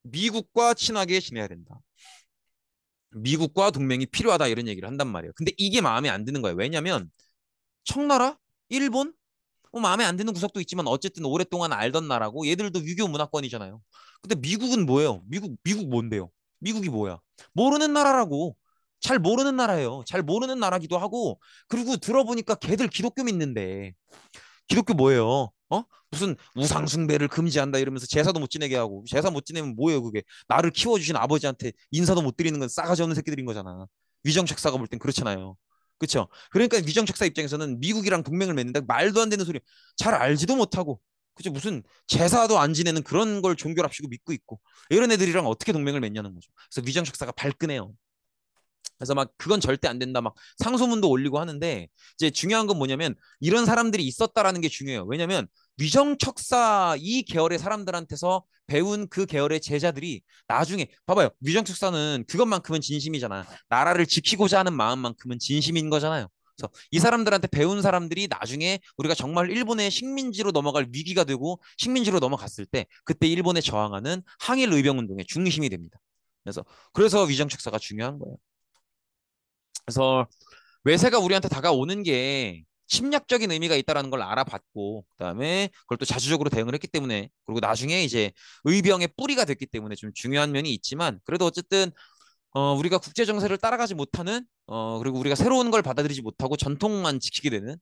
미국과 친하게 지내야 된다. 미국과 동맹이 필요하다 이런 얘기를 한단 말이에요. 근데 이게 마음에 안 드는 거예요. 왜냐면 청나라, 일본 마음에 안 드는 구석도 있지만 어쨌든 오랫동안 알던 나라고 얘들도 유교 문화권이잖아요. 근데 미국은 뭐예요? 미국 뭔데요? 미국이 뭐야? 모르는 나라라고. 잘 모르는 나라예요. 잘 모르는 나라기도 하고 그리고 들어보니까 걔들 기독교 믿는데 기독교 뭐예요? 무슨 우상 숭배를 금지한다 이러면서 제사도 못 지내게 하고 제사 못 지내면 뭐예요 그게? 나를 키워주신 아버지한테 인사도 못 드리는 건 싸가지 없는 새끼들인 거잖아. 위정책사가 볼 땐 그렇잖아요. 그렇죠? 그러니까 위정책사 입장에서는 미국이랑 동맹을 맺는다 말도 안 되는 소리. 잘 알지도 못하고 그죠? 무슨 제사도 안 지내는 그런 걸 종교랍시고 믿고 있고 이런 애들이랑 어떻게 동맹을 맺냐는 거죠. 그래서 위정책사가 발끈해요. 그래서 막 그건 절대 안 된다 막 상소문도 올리고 하는데 이제 중요한 건 뭐냐면 이런 사람들이 있었다라는 게 중요해요. 왜냐면 위정척사 이 계열의 사람들한테서 배운 그 계열의 제자들이 나중에 봐봐요. 위정척사는 그것만큼은 진심이잖아. 나라를 지키고자 하는 마음만큼은 진심인 거잖아요. 그래서 이 사람들한테 배운 사람들이 나중에 우리가 정말 일본의 식민지로 넘어갈 위기가 되고 식민지로 넘어갔을 때 그때 일본에 저항하는 항일 의병운동의 중심이 됩니다. 그래서 위정척사가 중요한 거예요. 그래서 외세가 우리한테 다가오는 게 침략적인 의미가 있다라는 걸 알아봤고 그다음에 그걸 또 자주적으로 대응을 했기 때문에 그리고 나중에 이제 의병의 뿌리가 됐기 때문에 좀 중요한 면이 있지만 그래도 어쨌든 우리가 국제 정세를 따라가지 못하는 그리고 우리가 새로운 걸 받아들이지 못하고 전통만 지키게 되는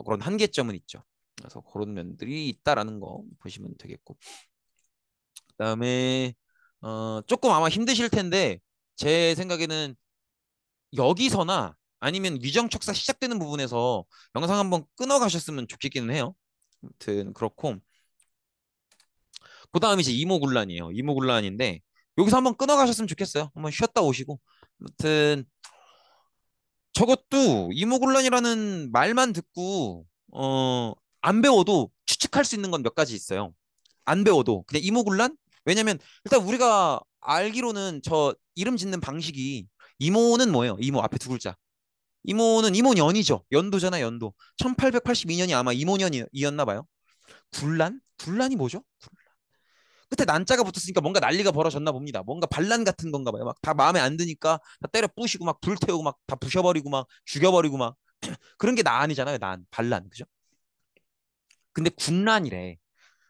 그런 한계점은 있죠. 그래서 그런 면들이 있다라는 거 보시면 되겠고 그다음에 조금 아마 힘드실 텐데 제 생각에는 여기서나 아니면 위정척사 시작되는 부분에서 영상 한번 끊어 가셨으면 좋겠기는 해요. 아무튼 그렇고 그다음 이제 이모군란이에요. 이모군란인데 여기서 한번 끊어 가셨으면 좋겠어요. 한번 쉬었다 오시고 아무튼 저것도 이모군란이라는 말만 듣고 안 배워도 추측할 수 있는 건 몇 가지 있어요. 안 배워도 그냥 이모군란? 왜냐면 일단 우리가 알기로는 저 이름 짓는 방식이 이모는 뭐예요? 이모 앞에 두 글자. 이모는 이모년이죠. 연도잖아, 연도. 1882년이 아마 이모년이었나 봐요. 굴란? 굴란이 뭐죠? 끝에 난자가 붙었으니까 뭔가 난리가 벌어졌나 봅니다. 뭔가 반란 같은 건가 봐요. 막 다 마음에 안 드니까 다 때려 부시고 막 불태우고 막 다 부셔버리고 막 죽여버리고 막 그런 게 난이잖아요. 난, 반란. 그죠? 근데 군란이래.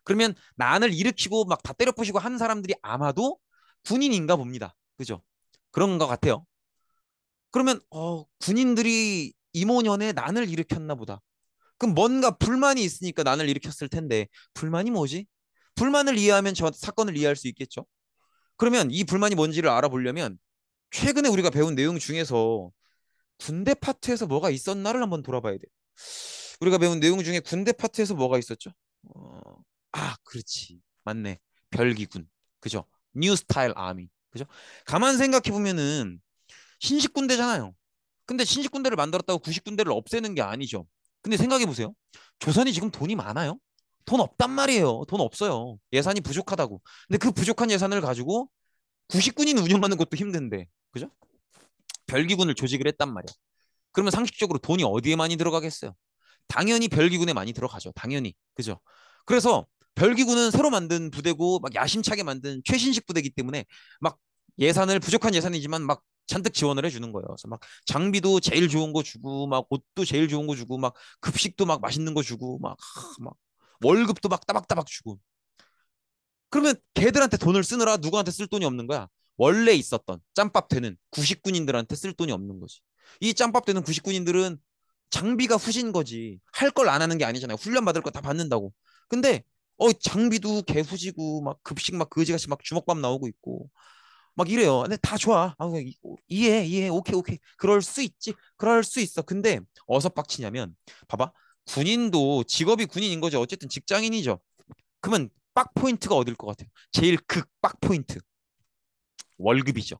그러면 난을 일으키고 막 다 때려 부시고 한 사람들이 아마도 군인인가 봅니다. 그죠? 그런 것 같아요. 그러면 군인들이 이모년에 난을 일으켰나 보다. 그럼 뭔가 불만이 있으니까 난을 일으켰을 텐데 불만이 뭐지? 불만을 이해하면 저 사건을 이해할 수 있겠죠. 그러면 이 불만이 뭔지를 알아보려면 최근에 우리가 배운 내용 중에서 군대 파트에서 뭐가 있었나를 한번 돌아봐야 돼요. 우리가 배운 내용 중에 군대 파트에서 뭐가 있었죠? 그렇지. 맞네. 별기군. 그죠? 뉴 스타일 아미. 그죠? 가만 생각해 보면은 신식 군대잖아요. 근데 신식 군대를 만들었다고 구식 군대를 없애는 게 아니죠. 근데 생각해 보세요. 조선이 지금 돈이 많아요? 돈 없단 말이에요. 돈 없어요. 예산이 부족하다고. 근데 그 부족한 예산을 가지고 구식군인 운영하는 것도 힘든데, 그죠? 별기군을 조직을 했단 말이야. 그러면 상식적으로 돈이 어디에 많이 들어가겠어요? 당연히 별기군에 많이 들어가죠. 당연히. 그죠? 그래서 별기군은 새로 만든 부대고 막 야심차게 만든 최신식 부대이기 때문에 막 예산을 부족한 예산이지만 막 잔뜩 지원을 해주는 거예요. 그래서 막 장비도 제일 좋은 거 주고 막 옷도 제일 좋은 거 주고 막 급식도 막 맛있는 거 주고 막 월급도 막 따박따박 주고 그러면 걔들한테 돈을 쓰느라 누구한테 쓸 돈이 없는 거야. 원래 있었던 짬밥 되는 구식군인들한테 쓸 돈이 없는 거지. 이 짬밥 되는 구식군인들은 장비가 후진 거지. 할 걸 안 하는 게 아니잖아요. 훈련 받을 거 다 받는다고. 근데 장비도 개 후지고 막 급식 막 거지같이 막 주먹밥 나오고 있고 막 이래요. 근데 다 좋아. 이해 오케이 오케이 그럴 수 있지. 그럴 수 있어. 근데 어서 빡치냐면 봐봐. 군인도 직업이 군인인 거죠. 어쨌든 직장인이죠. 그러면 빡 포인트가 어딜 것 같아요? 제일 극 빡 포인트 월급이죠.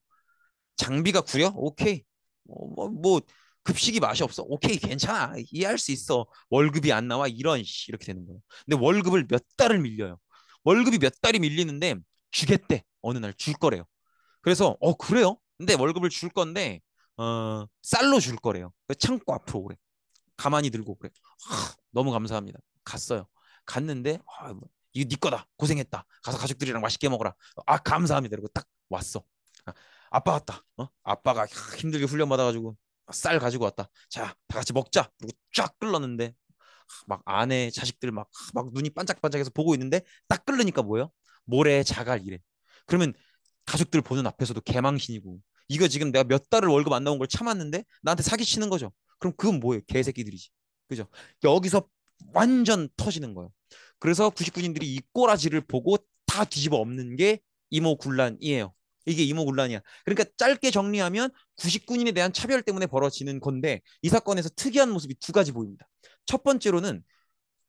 장비가 구려? 오케이. 뭐 급식이 맛이 없어? 오케이 괜찮아 이해할 수 있어. 월급이 안 나와 이렇게 되는 거예요. 근데 월급을 몇 달을 밀려요. 월급이 몇 달이 밀리는데 주겠대. 어느 날 줄 거래요. 그래서 그래요? 근데 월급을 줄 건데 쌀로 줄 거래요. 그래서 창고 앞으로 오래. 가만히 들고 그래. 너무 감사합니다. 갔어요. 갔는데 뭐, 이거 네 거다. 고생했다. 가서 가족들이랑 맛있게 먹어라. 감사합니다. 그리고 딱 왔어. 아, 아빠 왔다. 아빠가 힘들게 훈련 받아가지고 쌀 가지고 왔다. 자, 다 같이 먹자. 그리고 쫙 끓렀는데 막 아내 자식들 막 눈이 반짝반짝해서 보고 있는데 딱 끓으니까 뭐예요? 모래 자갈 이래. 그러면 가족들 보는 앞에서도 개망신이고 이거 지금 내가 몇 달을 월급 안 나온 걸 참았는데 나한테 사기치는 거죠. 그럼 그건 뭐예요? 개새끼들이지. 그죠? 여기서 완전 터지는 거예요. 그래서 99인들이 이 꼬라지를 보고 다 뒤집어 엎는 게 이모군란이에요. 이게 이모군란이야. 그러니까 짧게 정리하면 99인에 대한 차별 때문에 벌어지는 건데 이 사건에서 특이한 모습이 두 가지 보입니다. 첫 번째로는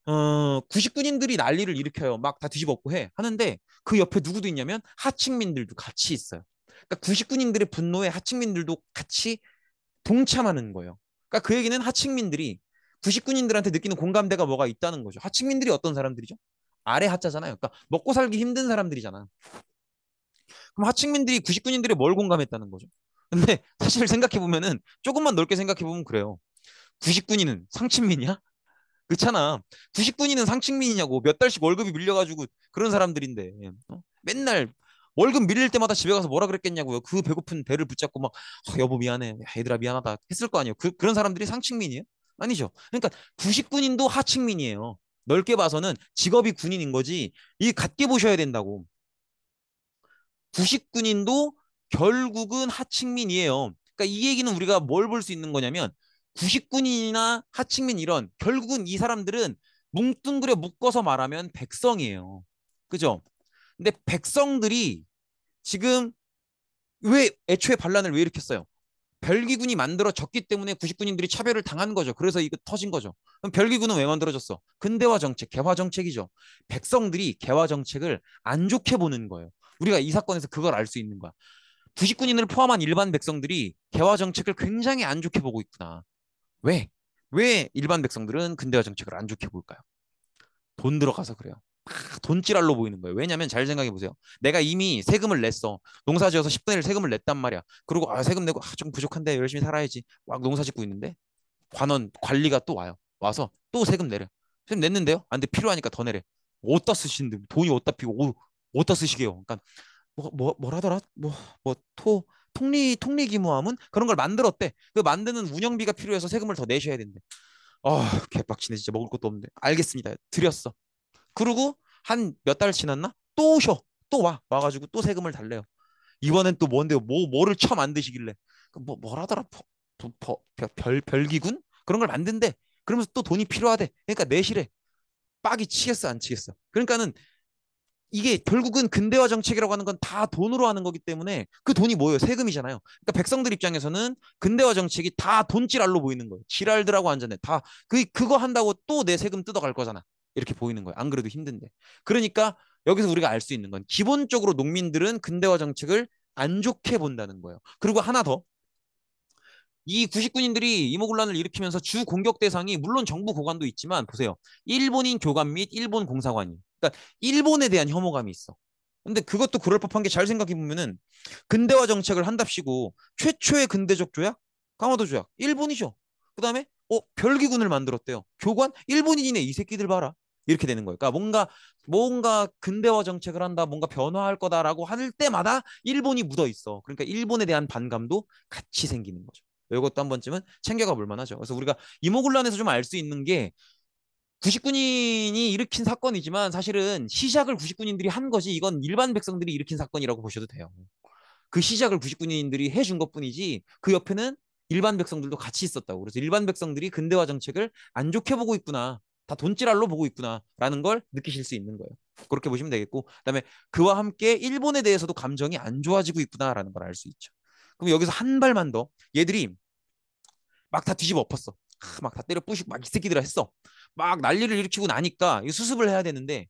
99인들이 난리를 일으켜요. 막 다 뒤집어엎고 해. 하는데 그 옆에 누구도 있냐면 하층민들도 같이 있어요. 그러니까 99인들의 분노에 하층민들도 같이 동참하는 거예요. 그러니까 그 얘기는 하층민들이 99인들한테 느끼는 공감대가 뭐가 있다는 거죠. 하층민들이 어떤 사람들이죠? 아래 하자잖아요. 그러니까 먹고 살기 힘든 사람들이잖아. 그럼 하층민들이 99인들이 뭘 공감했다는 거죠? 근데 사실 생각해 보면은 조금만 넓게 생각해 보면 그래요. 99인은 상층민이야? 그렇잖아. 99인은 상층민이냐고. 몇 달씩 월급이 밀려가지고 그런 사람들인데 맨날 월급 밀릴 때마다 집에 가서 뭐라 그랬겠냐고요. 그 배고픈 배를 붙잡고 막 여보 미안해. 야, 얘들아 미안하다 했을 거 아니에요. 그런 사람들이 상층민이에요? 아니죠. 그러니까 99인도 하층민이에요. 넓게 봐서는 직업이 군인인 거지. 이 같게 보셔야 된다고. 99인도 결국은 하층민이에요. 그러니까 이 얘기는 우리가 뭘 볼 수 있는 거냐면 99인이나 하층민 이런 결국은 이 사람들은 뭉뚱그려 묶어서 말하면 백성이에요. 그죠? 근데 백성들이 지금 왜 애초에 반란을 왜 일으켰어요? 별기군이 만들어졌기 때문에 99인들이 차별을 당한 거죠. 그래서 이거 터진 거죠. 그럼 별기군은 왜 만들어졌어? 근대화 정책, 개화 정책이죠. 백성들이 개화 정책을 안 좋게 보는 거예요. 우리가 이 사건에서 그걸 알 수 있는 거야. 99인을 포함한 일반 백성들이 개화 정책을 굉장히 안 좋게 보고 있구나. 왜? 왜 일반 백성들은 근대화 정책을 안 좋게 볼까요? 돈 들어가서 그래요. 돈지랄로 보이는 거예요. 왜냐면 잘 생각해 보세요. 내가 이미 세금을 냈어. 농사 지어서 10분의 1 세금을 냈단 말이야. 그리고 세금 내고 좀 부족한데 열심히 살아야지. 막 농사 짓고 있는데 관원 관리가 또 와요. 와서 또 세금 내려. 세금 냈는데요. 안 돼. 필요하니까 더 내래. 어디다 쓰시는데 돈이 어디다 피고 어디다 쓰시게요. 그러니까 뭐라더라? 뭐토 통리기무함은 그런 걸 만들었대. 그 만드는 운영비가 필요해서 세금을 더 내셔야 된대. 개빡치네 진짜 먹을 것도 없는데. 알겠습니다. 드렸어. 그리고 한 몇 달 지났나? 또 오셔. 또 와가지고 또 세금을 달래요. 이번엔 또 뭔데요? 뭐를 처음 만드시길래? 뭐라더라? 별기군? 그런 걸 만든대. 그러면서 또 돈이 필요하대. 그러니까 내시래. 빡이 치겠어, 안 치겠어? 그러니까는 이게 결국은 근대화 정책이라고 하는 건 다 돈으로 하는 거기 때문에 그 돈이 뭐예요? 세금이잖아요. 그러니까 백성들 입장에서는 근대화 정책이 다 돈지랄로 보이는 거예요. 지랄들하고 앉았네. 다 그거 한다고 또 내 세금 뜯어갈 거잖아. 이렇게 보이는 거예요. 안 그래도 힘든데. 그러니까 여기서 우리가 알 수 있는 건 기본적으로 농민들은 근대화 정책을 안 좋게 본다는 거예요. 그리고 하나 더. 이 99인들이 이모군란을 일으키면서 주 공격 대상이 물론 정부 고관도 있지만 보세요. 일본인 교관 및 일본 공사관이. 그러니까 일본에 대한 혐오감이 있어. 근데 그것도 그럴 법한 게 잘 생각해 보면은 근대화 정책을 한답시고 최초의 근대적 조약 강화도 조약 일본이죠. 그다음에 별기군을 만들었대요. 교관 일본인이네 이 새끼들 봐라. 이렇게 되는 거예요. 그러니까 뭔가 근대화 정책을 한다, 뭔가 변화할 거다라고 할 때마다 일본이 묻어 있어. 그러니까 일본에 대한 반감도 같이 생기는 거죠. 이것도 한 번쯤은 챙겨가 볼 만하죠. 그래서 우리가 이모군란에서 좀 알 수 있는 게 99인이 일으킨 사건이지만 사실은 시작을 99인들이 한 것이 이건 일반 백성들이 일으킨 사건이라고 보셔도 돼요. 그 시작을 99인들이 해준 것뿐이지 그 옆에는 일반 백성들도 같이 있었다고. 그래서 일반 백성들이 근대화 정책을 안 좋게 보고 있구나. 다 돈지랄로 보고 있구나라는 걸 느끼실 수 있는 거예요. 그렇게 보시면 되겠고, 그다음에 그와 함께 일본에 대해서도 감정이 안 좋아지고 있구나라는 걸 알 수 있죠. 그럼 여기서 한 발만 더 얘들이 막 다 뒤집어 엎었어. 막 다 때려 부시고 막 이 새끼들아 했어. 막 난리를 일으키고 나니까 이 수습을 해야 되는데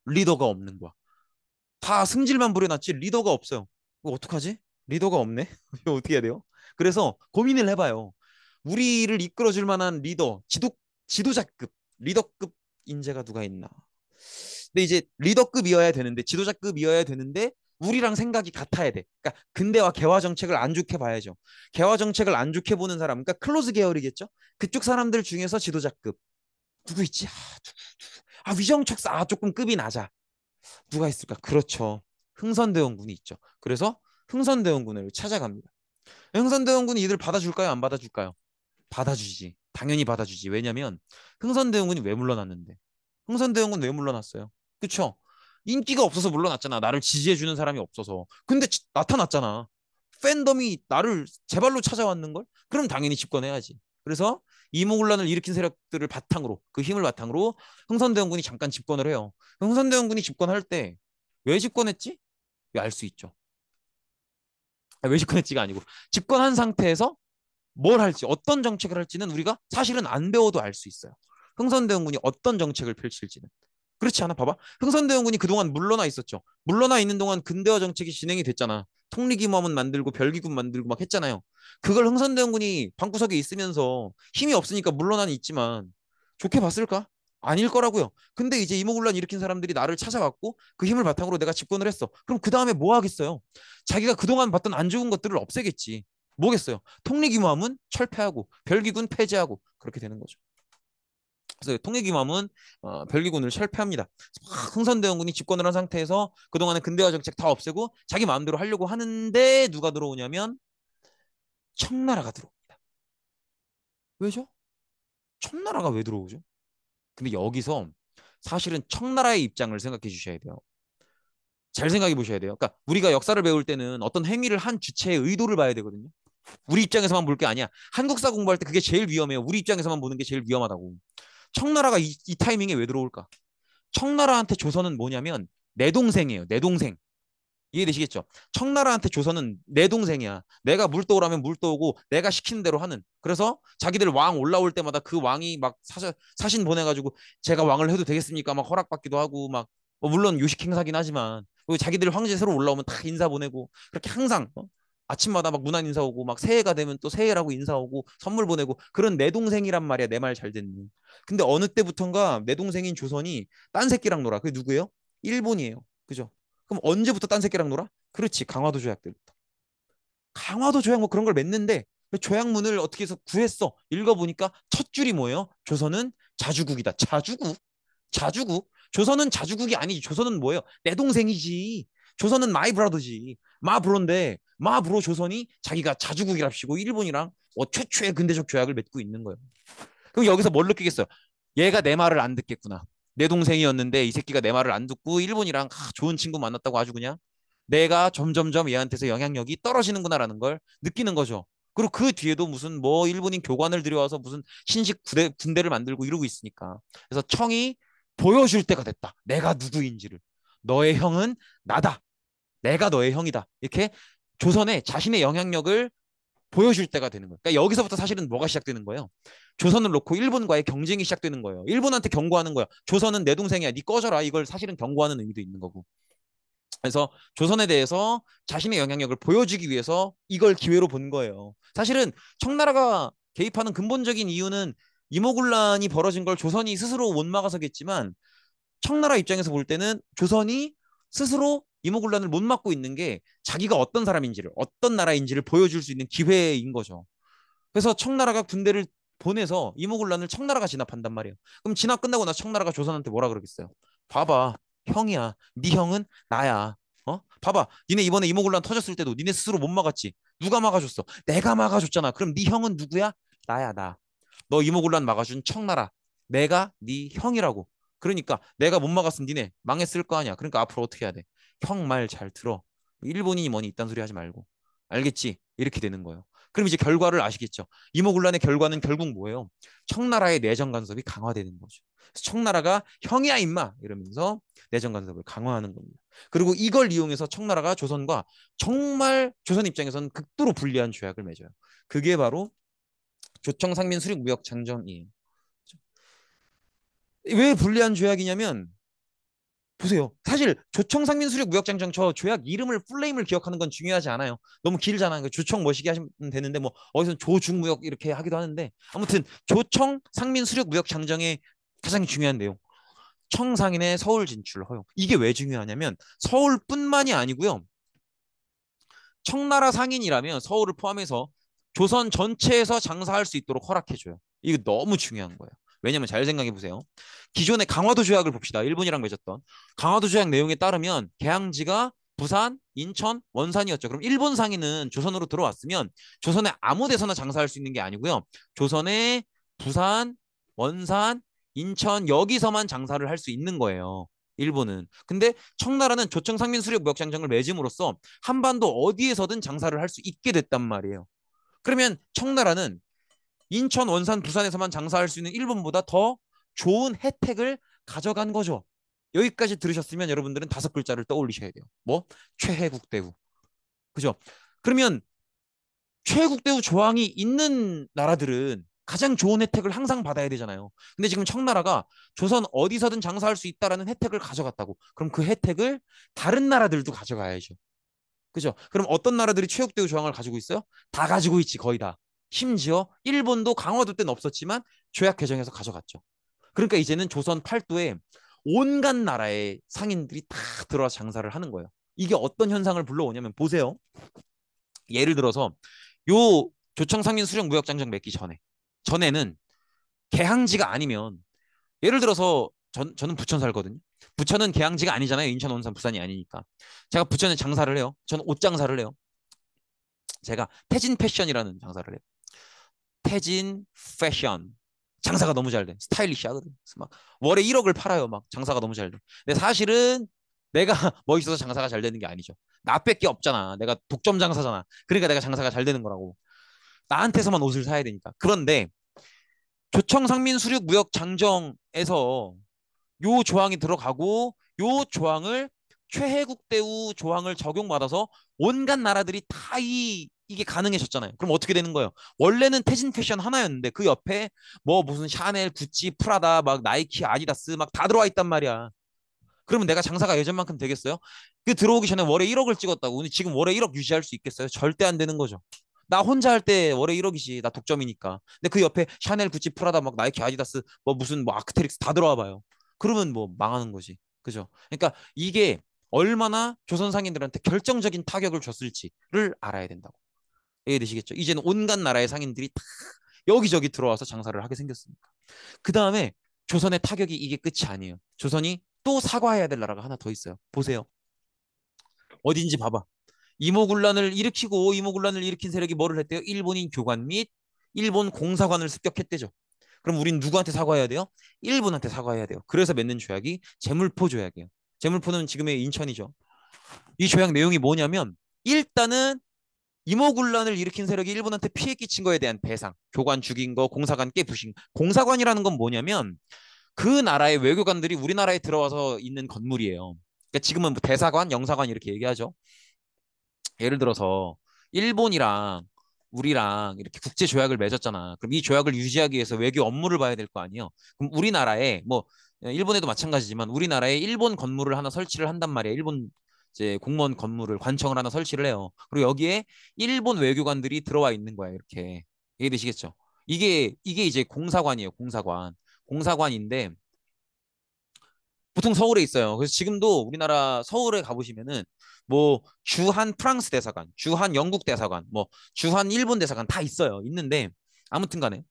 리더가 없는 거야. 다 승질만 부려놨지 리더가 없어요. 이거 어떡하지? 리더가 없네. 이거 어떻게 해야 돼요? 그래서 고민을 해봐요. 우리를 이끌어줄 만한 리더, 지도자급, 리더급 인재가 누가 있나? 근데 이제 리더급이어야 되는데 지도자급이어야 되는데 우리랑 생각이 같아야 돼. 그러니까 근대화 개화 정책을 안 좋게 봐야죠. 개화 정책을 안 좋게 보는 사람, 그러니까 클로즈 계열이겠죠. 그쪽 사람들 중에서 지도자급 누구 있지? 위정척사 조금 급이 낮아. 누가 있을까? 그렇죠. 흥선대원군이 있죠. 그래서 흥선대원군을 찾아갑니다. 흥선대원군이 이들 받아줄까요? 안 받아줄까요? 받아주지. 당연히 받아주지. 왜냐면 흥선대원군이 왜 물러났는데? 흥선대원군 왜 물러났어요? 그쵸? 인기가 없어서 물러났잖아. 나를 지지해주는 사람이 없어서. 근데 나타났잖아. 팬덤이 나를 제 발로 찾아왔는걸? 그럼 당연히 집권해야지. 그래서 이모군란을 일으킨 세력들을 바탕으로, 그 힘을 바탕으로 흥선대원군이 잠깐 집권을 해요. 흥선대원군이 집권할 때 왜 집권했지? 왜 알 수 있죠. 왜 집권했지가 아니고 집권한 상태에서 뭘 할지, 어떤 정책을 할지는 우리가 사실은 안 배워도 알 수 있어요. 흥선대원군이 어떤 정책을 펼칠지는. 그렇지 않아? 봐봐. 흥선대원군이 그동안 물러나 있었죠. 물러나 있는 동안 근대화 정책이 진행이 됐잖아. 통리기모함은 만들고 별기군 만들고 막 했잖아요. 그걸 흥선대원군이 방구석에 있으면서 힘이 없으니까 물러나는 있지만 좋게 봤을까? 아닐 거라고요. 근데 이제 이모군란 일으킨 사람들이 나를 찾아왔고 그 힘을 바탕으로 내가 집권을 했어. 그럼 그 다음에 뭐 하겠어요? 자기가 그동안 봤던 안 좋은 것들을 없애겠지. 뭐겠어요? 통리기모함은 철폐하고 별기군 폐지하고 그렇게 되는 거죠. 그래서 통일기맘은 별기군을 철폐합니다. 흥선대원군이 집권을 한 상태에서 그동안의 근대화 정책 다 없애고 자기 마음대로 하려고 하는데 누가 들어오냐면 청나라가 들어옵니다. 왜죠? 청나라가 왜 들어오죠? 근데 여기서 사실은 청나라의 입장을 생각해 주셔야 돼요. 잘 생각해 보셔야 돼요. 그러니까 우리가 역사를 배울 때는 어떤 행위를 한 주체의 의도를 봐야 되거든요. 우리 입장에서만 볼 게 아니야. 한국사 공부할 때 그게 제일 위험해요. 우리 입장에서만 보는 게 제일 위험하다고. 청나라가 이 타이밍에 왜 들어올까? 청나라한테 조선은 뭐냐면 내 동생이에요. 내 동생. 이해되시겠죠? 청나라한테 조선은 내 동생이야. 내가 물 떠오라면 물 떠오고 내가 시키는 대로 하는. 그래서 자기들 왕 올라올 때마다 그 왕이 막 사신 보내가지고 제가 왕을 해도 되겠습니까? 막 허락받기도 하고 막 물론 요식 행사긴 하지만 그리고 자기들 황제 새로 올라오면 다 인사 보내고 그렇게 항상 아침마다 막 문안 인사 오고 막 새해가 되면 또 새해라고 인사 오고 선물 보내고 그런 내 동생이란 말이야. 내 말 잘 듣는. 근데 어느 때부턴가 내 동생인 조선이 딴 새끼랑 놀아. 그게 누구예요? 일본이에요. 그죠? 그럼 언제부터 딴 새끼랑 놀아? 그렇지. 강화도 조약 때부터. 강화도 조약 뭐 그런 걸 맺는데 조약문을 어떻게 해서 구했어. 읽어보니까 첫 줄이 뭐예요? 조선은 자주국이다. 자주국? 자주국? 조선은 자주국이 아니지. 조선은 뭐예요? 내 동생이지. 조선은 마이 브라더지. 마브로인데 마브로 조선이 자기가 자주국이랍시고 일본이랑 최초의 근대적 조약을 맺고 있는 거예요. 그럼 여기서 뭘 느끼겠어요? 얘가 내 말을 안 듣겠구나. 내 동생이었는데 이 새끼가 내 말을 안 듣고 일본이랑 좋은 친구 만났다고 아주 그냥 내가 점점점 얘한테서 영향력이 떨어지는구나라는 걸 느끼는 거죠. 그리고 그 뒤에도 무슨 뭐 일본인 교관을 들여와서 무슨 신식 군대를 만들고 이러고 있으니까. 그래서 청이 보여줄 때가 됐다. 내가 누구인지를. 너의 형은 나다. 내가 너의 형이다. 이렇게 조선에 자신의 영향력을 보여줄 때가 되는 거예요. 그러니까 여기서부터 사실은 뭐가 시작되는 거예요? 조선을 놓고 일본과의 경쟁이 시작되는 거예요. 일본한테 경고하는 거야. 조선은 내 동생이야. 네 꺼져라. 이걸 사실은 경고하는 의미도 있는 거고. 그래서 조선에 대해서 자신의 영향력을 보여주기 위해서 이걸 기회로 본 거예요. 사실은 청나라가 개입하는 근본적인 이유는 이모군란이 벌어진 걸 조선이 스스로 못 막아서겠지만 청나라 입장에서 볼 때는 조선이 스스로 이모군란을 못 막고 있는 게 자기가 어떤 사람인지를 어떤 나라인지를 보여줄 수 있는 기회인 거죠. 그래서 청나라가 군대를 보내서 이모군란을 청나라가 진압한단 말이에요. 그럼 진압 끝나고 나 청나라가 조선한테 뭐라 그러겠어요? 봐봐, 형이야. 네 형은 나야. 봐봐. 니네 이번에 이모군란 터졌을 때도 니네 스스로 못 막았지. 누가 막아줬어? 내가 막아줬잖아. 그럼 네 형은 누구야? 나야, 나. 너 이모군란 막아준 청나라. 내가 네 형이라고. 그러니까 내가 못 막았으면 니네 망했을 거 아니야. 그러니까 앞으로 어떻게 해야 돼? 형 말 잘 들어. 일본인이 뭐니 이딴 소리 하지 말고. 알겠지? 이렇게 되는 거예요. 그럼 이제 결과를 아시겠죠? 이모군란의 결과는 결국 뭐예요? 청나라의 내정 간섭이 강화되는 거죠. 청나라가 형이야 임마 이러면서 내정 간섭을 강화하는 겁니다. 그리고 이걸 이용해서 청나라가 조선과 정말 조선 입장에서는 극도로 불리한 조약을 맺어요. 그게 바로 조청상민 수립무역 장정이에요. 왜 불리한 조약이냐면 보세요. 사실 조청상민 수립 무역장정 저 조약 이름을 풀네임을 기억하는 건 중요하지 않아요. 너무 길잖아요. 조청 멋있게 하시면 되는데 뭐 어디서 조중무역 이렇게 하기도 하는데 아무튼 조청상민 수립 무역장정의 가장 중요한 내용. 청상인의 서울 진출 허용. 이게 왜 중요하냐면 서울뿐만이 아니고요. 청나라 상인이라면 서울을 포함해서 조선 전체에서 장사할 수 있도록 허락해줘요. 이거 너무 중요한 거예요. 왜냐면 잘 생각해 보세요. 기존의 강화도 조약을 봅시다. 일본이랑 맺었던 강화도 조약 내용에 따르면 개항지가 부산, 인천, 원산이었죠. 그럼 일본 상인은 조선으로 들어왔으면 조선에 아무 데서나 장사할 수 있는 게 아니고요. 조선의 부산, 원산, 인천 여기서만 장사를 할 수 있는 거예요. 일본은. 근데 청나라는 조청 상민 수렵 무역 장정을 맺음으로써 한반도 어디에서든 장사를 할 수 있게 됐단 말이에요. 그러면 청나라는 인천, 원산, 부산에서만 장사할 수 있는 일본보다 더 좋은 혜택을 가져간 거죠. 여기까지 들으셨으면 여러분들은 다섯 글자를 떠올리셔야 돼요. 뭐? 최혜국대우. 그죠? 그러면 최혜국대우 조항이 있는 나라들은 가장 좋은 혜택을 항상 받아야 되잖아요. 근데 지금 청나라가 조선 어디서든 장사할 수 있다라는 혜택을 가져갔다고. 그럼 그 혜택을 다른 나라들도 가져가야죠. 그죠? 그럼 어떤 나라들이 최국대우 조항을 가지고 있어요? 다 가지고 있지, 거의 다. 심지어 일본도 강화도 때는 없었지만 조약 개정해서 가져갔죠. 그러니까 이제는 조선 팔도에 온갖 나라의 상인들이 다 들어와서 장사를 하는 거예요. 이게 어떤 현상을 불러오냐면 보세요. 예를 들어서 요 조청상민 수령 무역장정 맺기 전에는 개항지가 아니면 예를 들어서 저는 부천 살거든요. 부천은 개항지가 아니잖아요. 인천, 원산, 부산이 아니니까. 제가 부천에 장사를 해요. 저는 옷 장사를 해요. 제가 태진 패션이라는 장사를 해요. 태진 패션. 장사가 너무 잘 돼. 스타일리시하거든. 그래서 막 월에 1억을 팔아요. 막 장사가 너무 잘 돼. 근데 사실은 내가 멋있어서 장사가 잘 되는 게 아니죠. 나밖에 없잖아. 내가 독점 장사잖아. 그러니까 내가 장사가 잘 되는 거라고. 나한테서만 옷을 사야 되니까. 그런데 조청상민수륙무역장정에서 요 조항이 들어가고 요 조항을 최혜국대우 조항을 적용받아서 온갖 나라들이 다 이게 가능해졌잖아요. 그럼 어떻게 되는 거예요? 원래는 태진 패션 하나였는데 그 옆에 뭐 무슨 샤넬, 구찌, 프라다, 막 나이키, 아디다스 막 다 들어와 있단 말이야. 그러면 내가 장사가 예전만큼 되겠어요? 그 들어오기 전에 월에 1억을 찍었다고. 근데 지금 월에 1억 유지할 수 있겠어요? 절대 안 되는 거죠. 나 혼자 할 때 월에 1억이지. 나 독점이니까. 근데 그 옆에 샤넬, 구찌, 프라다, 막 나이키, 아디다스, 뭐 무슨 뭐 아크테릭스 다 들어와 봐요. 그러면 뭐 망하는 거지. 그죠? 그러니까 이게 얼마나 조선 상인들한테 결정적인 타격을 줬을지를 알아야 된다고. 이해되시겠죠? 이제는 온갖 나라의 상인들이 다 여기저기 들어와서 장사를 하게 생겼으니까. 그 다음에 조선의 타격이 이게 끝이 아니에요. 조선이 또 사과해야 될 나라가 하나 더 있어요. 보세요. 어딘지 봐봐. 이모군란을 일으킨 세력이 뭐를 했대요? 일본인 교관 및 일본 공사관을 습격했대죠. 그럼 우린 누구한테 사과해야 돼요? 일본한테 사과해야 돼요. 그래서 맺는 조약이 제물포 조약이에요. 제물포는 지금의 인천이죠. 이 조약 내용이 뭐냐면 일단은 이모군란을 일으킨 세력이 일본한테 피해 끼친 거에 대한 배상, 교관 죽인 거, 공사관 깨부신. 공사관이라는 건 뭐냐면 그 나라의 외교관들이 우리나라에 들어와서 있는 건물이에요. 그러니까 지금은 뭐 대사관, 영사관 이렇게 얘기하죠. 예를 들어서 일본이랑 우리랑 이렇게 국제 조약을 맺었잖아. 그럼 이 조약을 유지하기 위해서 외교 업무를 봐야 될 거 아니에요. 그럼 우리나라에 뭐 일본에도 마찬가지지만 우리나라에 일본 건물을 하나 설치를 한단 말이에요. 일본 이제 공무원 건물을 관청을 하나 설치를 해요. 그리고 여기에 일본 외교관들이 들어와 있는 거야. 이렇게 이해되시겠죠? 이게 이제 공사관이에요. 공사관. 공사관인데 보통 서울에 있어요. 그래서 지금도 우리나라 서울에 가보시면은 뭐 주한 프랑스 대사관, 주한 영국 대사관, 뭐 주한 일본 대사관 다 있어요. 있는데 아무튼 간에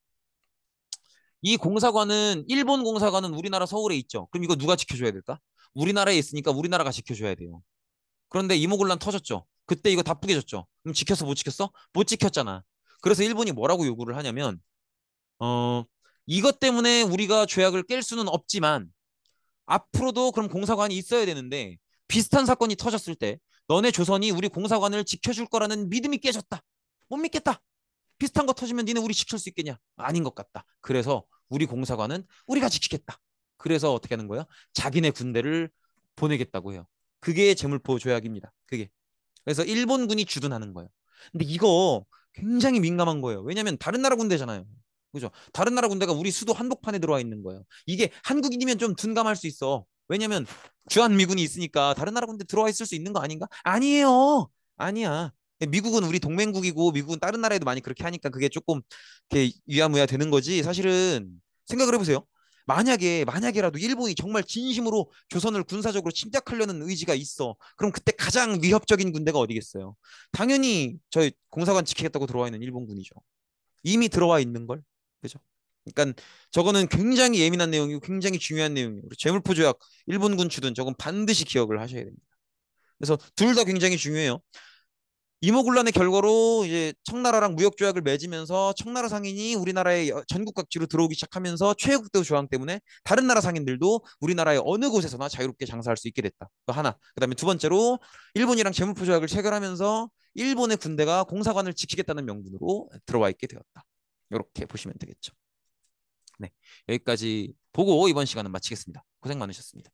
이 공사관은 일본 공사관은 우리나라 서울에 있죠. 그럼 이거 누가 지켜줘야 될까? 우리나라에 있으니까 우리나라가 지켜줘야 돼요. 그런데 이모군란 터졌죠. 그때 이거 다 뿌개졌죠. 그럼 지켰어 못 지켰어? 못 지켰잖아. 그래서 일본이 뭐라고 요구를 하냐면 어 이것 때문에 우리가 조약을 깰 수는 없지만 앞으로도 그럼 공사관이 있어야 되는데 비슷한 사건이 터졌을 때 너네 조선이 우리 공사관을 지켜줄 거라는 믿음이 깨졌다. 못 믿겠다. 비슷한 거 터지면 니네 우리 지킬 수 있겠냐? 아닌 것 같다. 그래서 우리 공사관은 우리가 지키겠다. 그래서 어떻게 하는 거야? 자기네 군대를 보내겠다고 해요. 그게 제물포 조약입니다. 그게. 그래서 일본군이 주둔하는 거예요. 근데 이거 굉장히 민감한 거예요. 왜냐하면 다른 나라 군대잖아요. 그죠? 다른 나라 군대가 우리 수도 한복판에 들어와 있는 거예요. 이게 한국인이면 좀 둔감할 수 있어. 왜냐면 주한미군이 있으니까 다른 나라 군대 들어와 있을 수 있는 거 아닌가? 아니에요. 아니야. 미국은 우리 동맹국이고 미국은 다른 나라에도 많이 그렇게 하니까 그게 조금 이렇게 위야무야 되는 거지. 사실은 생각을 해보세요. 만약에라도 일본이 정말 진심으로 조선을 군사적으로 침략하려는 의지가 있어. 그럼 그때 가장 위협적인 군대가 어디겠어요? 당연히 저희 공사관 지키겠다고 들어와 있는 일본군이죠. 이미 들어와 있는 걸. 그죠? 그러니까 저거는 굉장히 예민한 내용이고 굉장히 중요한 내용이에요. 제물포 조약 일본군 주둔 저건 반드시 기억을 하셔야 됩니다. 그래서 둘 다 굉장히 중요해요. 이모군란의 결과로 이제 청나라랑 무역 조약을 맺으면서 청나라 상인이 우리나라의 전국 각지로 들어오기 시작하면서 최혜국대 조항 때문에 다른 나라 상인들도 우리나라의 어느 곳에서나 자유롭게 장사할 수 있게 됐다. 그 하나. 그다음에 두 번째로 일본이랑 제물포 조약을 체결하면서 일본의 군대가 공사관을 지키겠다는 명분으로 들어와 있게 되었다. 이렇게 보시면 되겠죠. 네, 여기까지 보고 이번 시간은 마치겠습니다. 고생 많으셨습니다.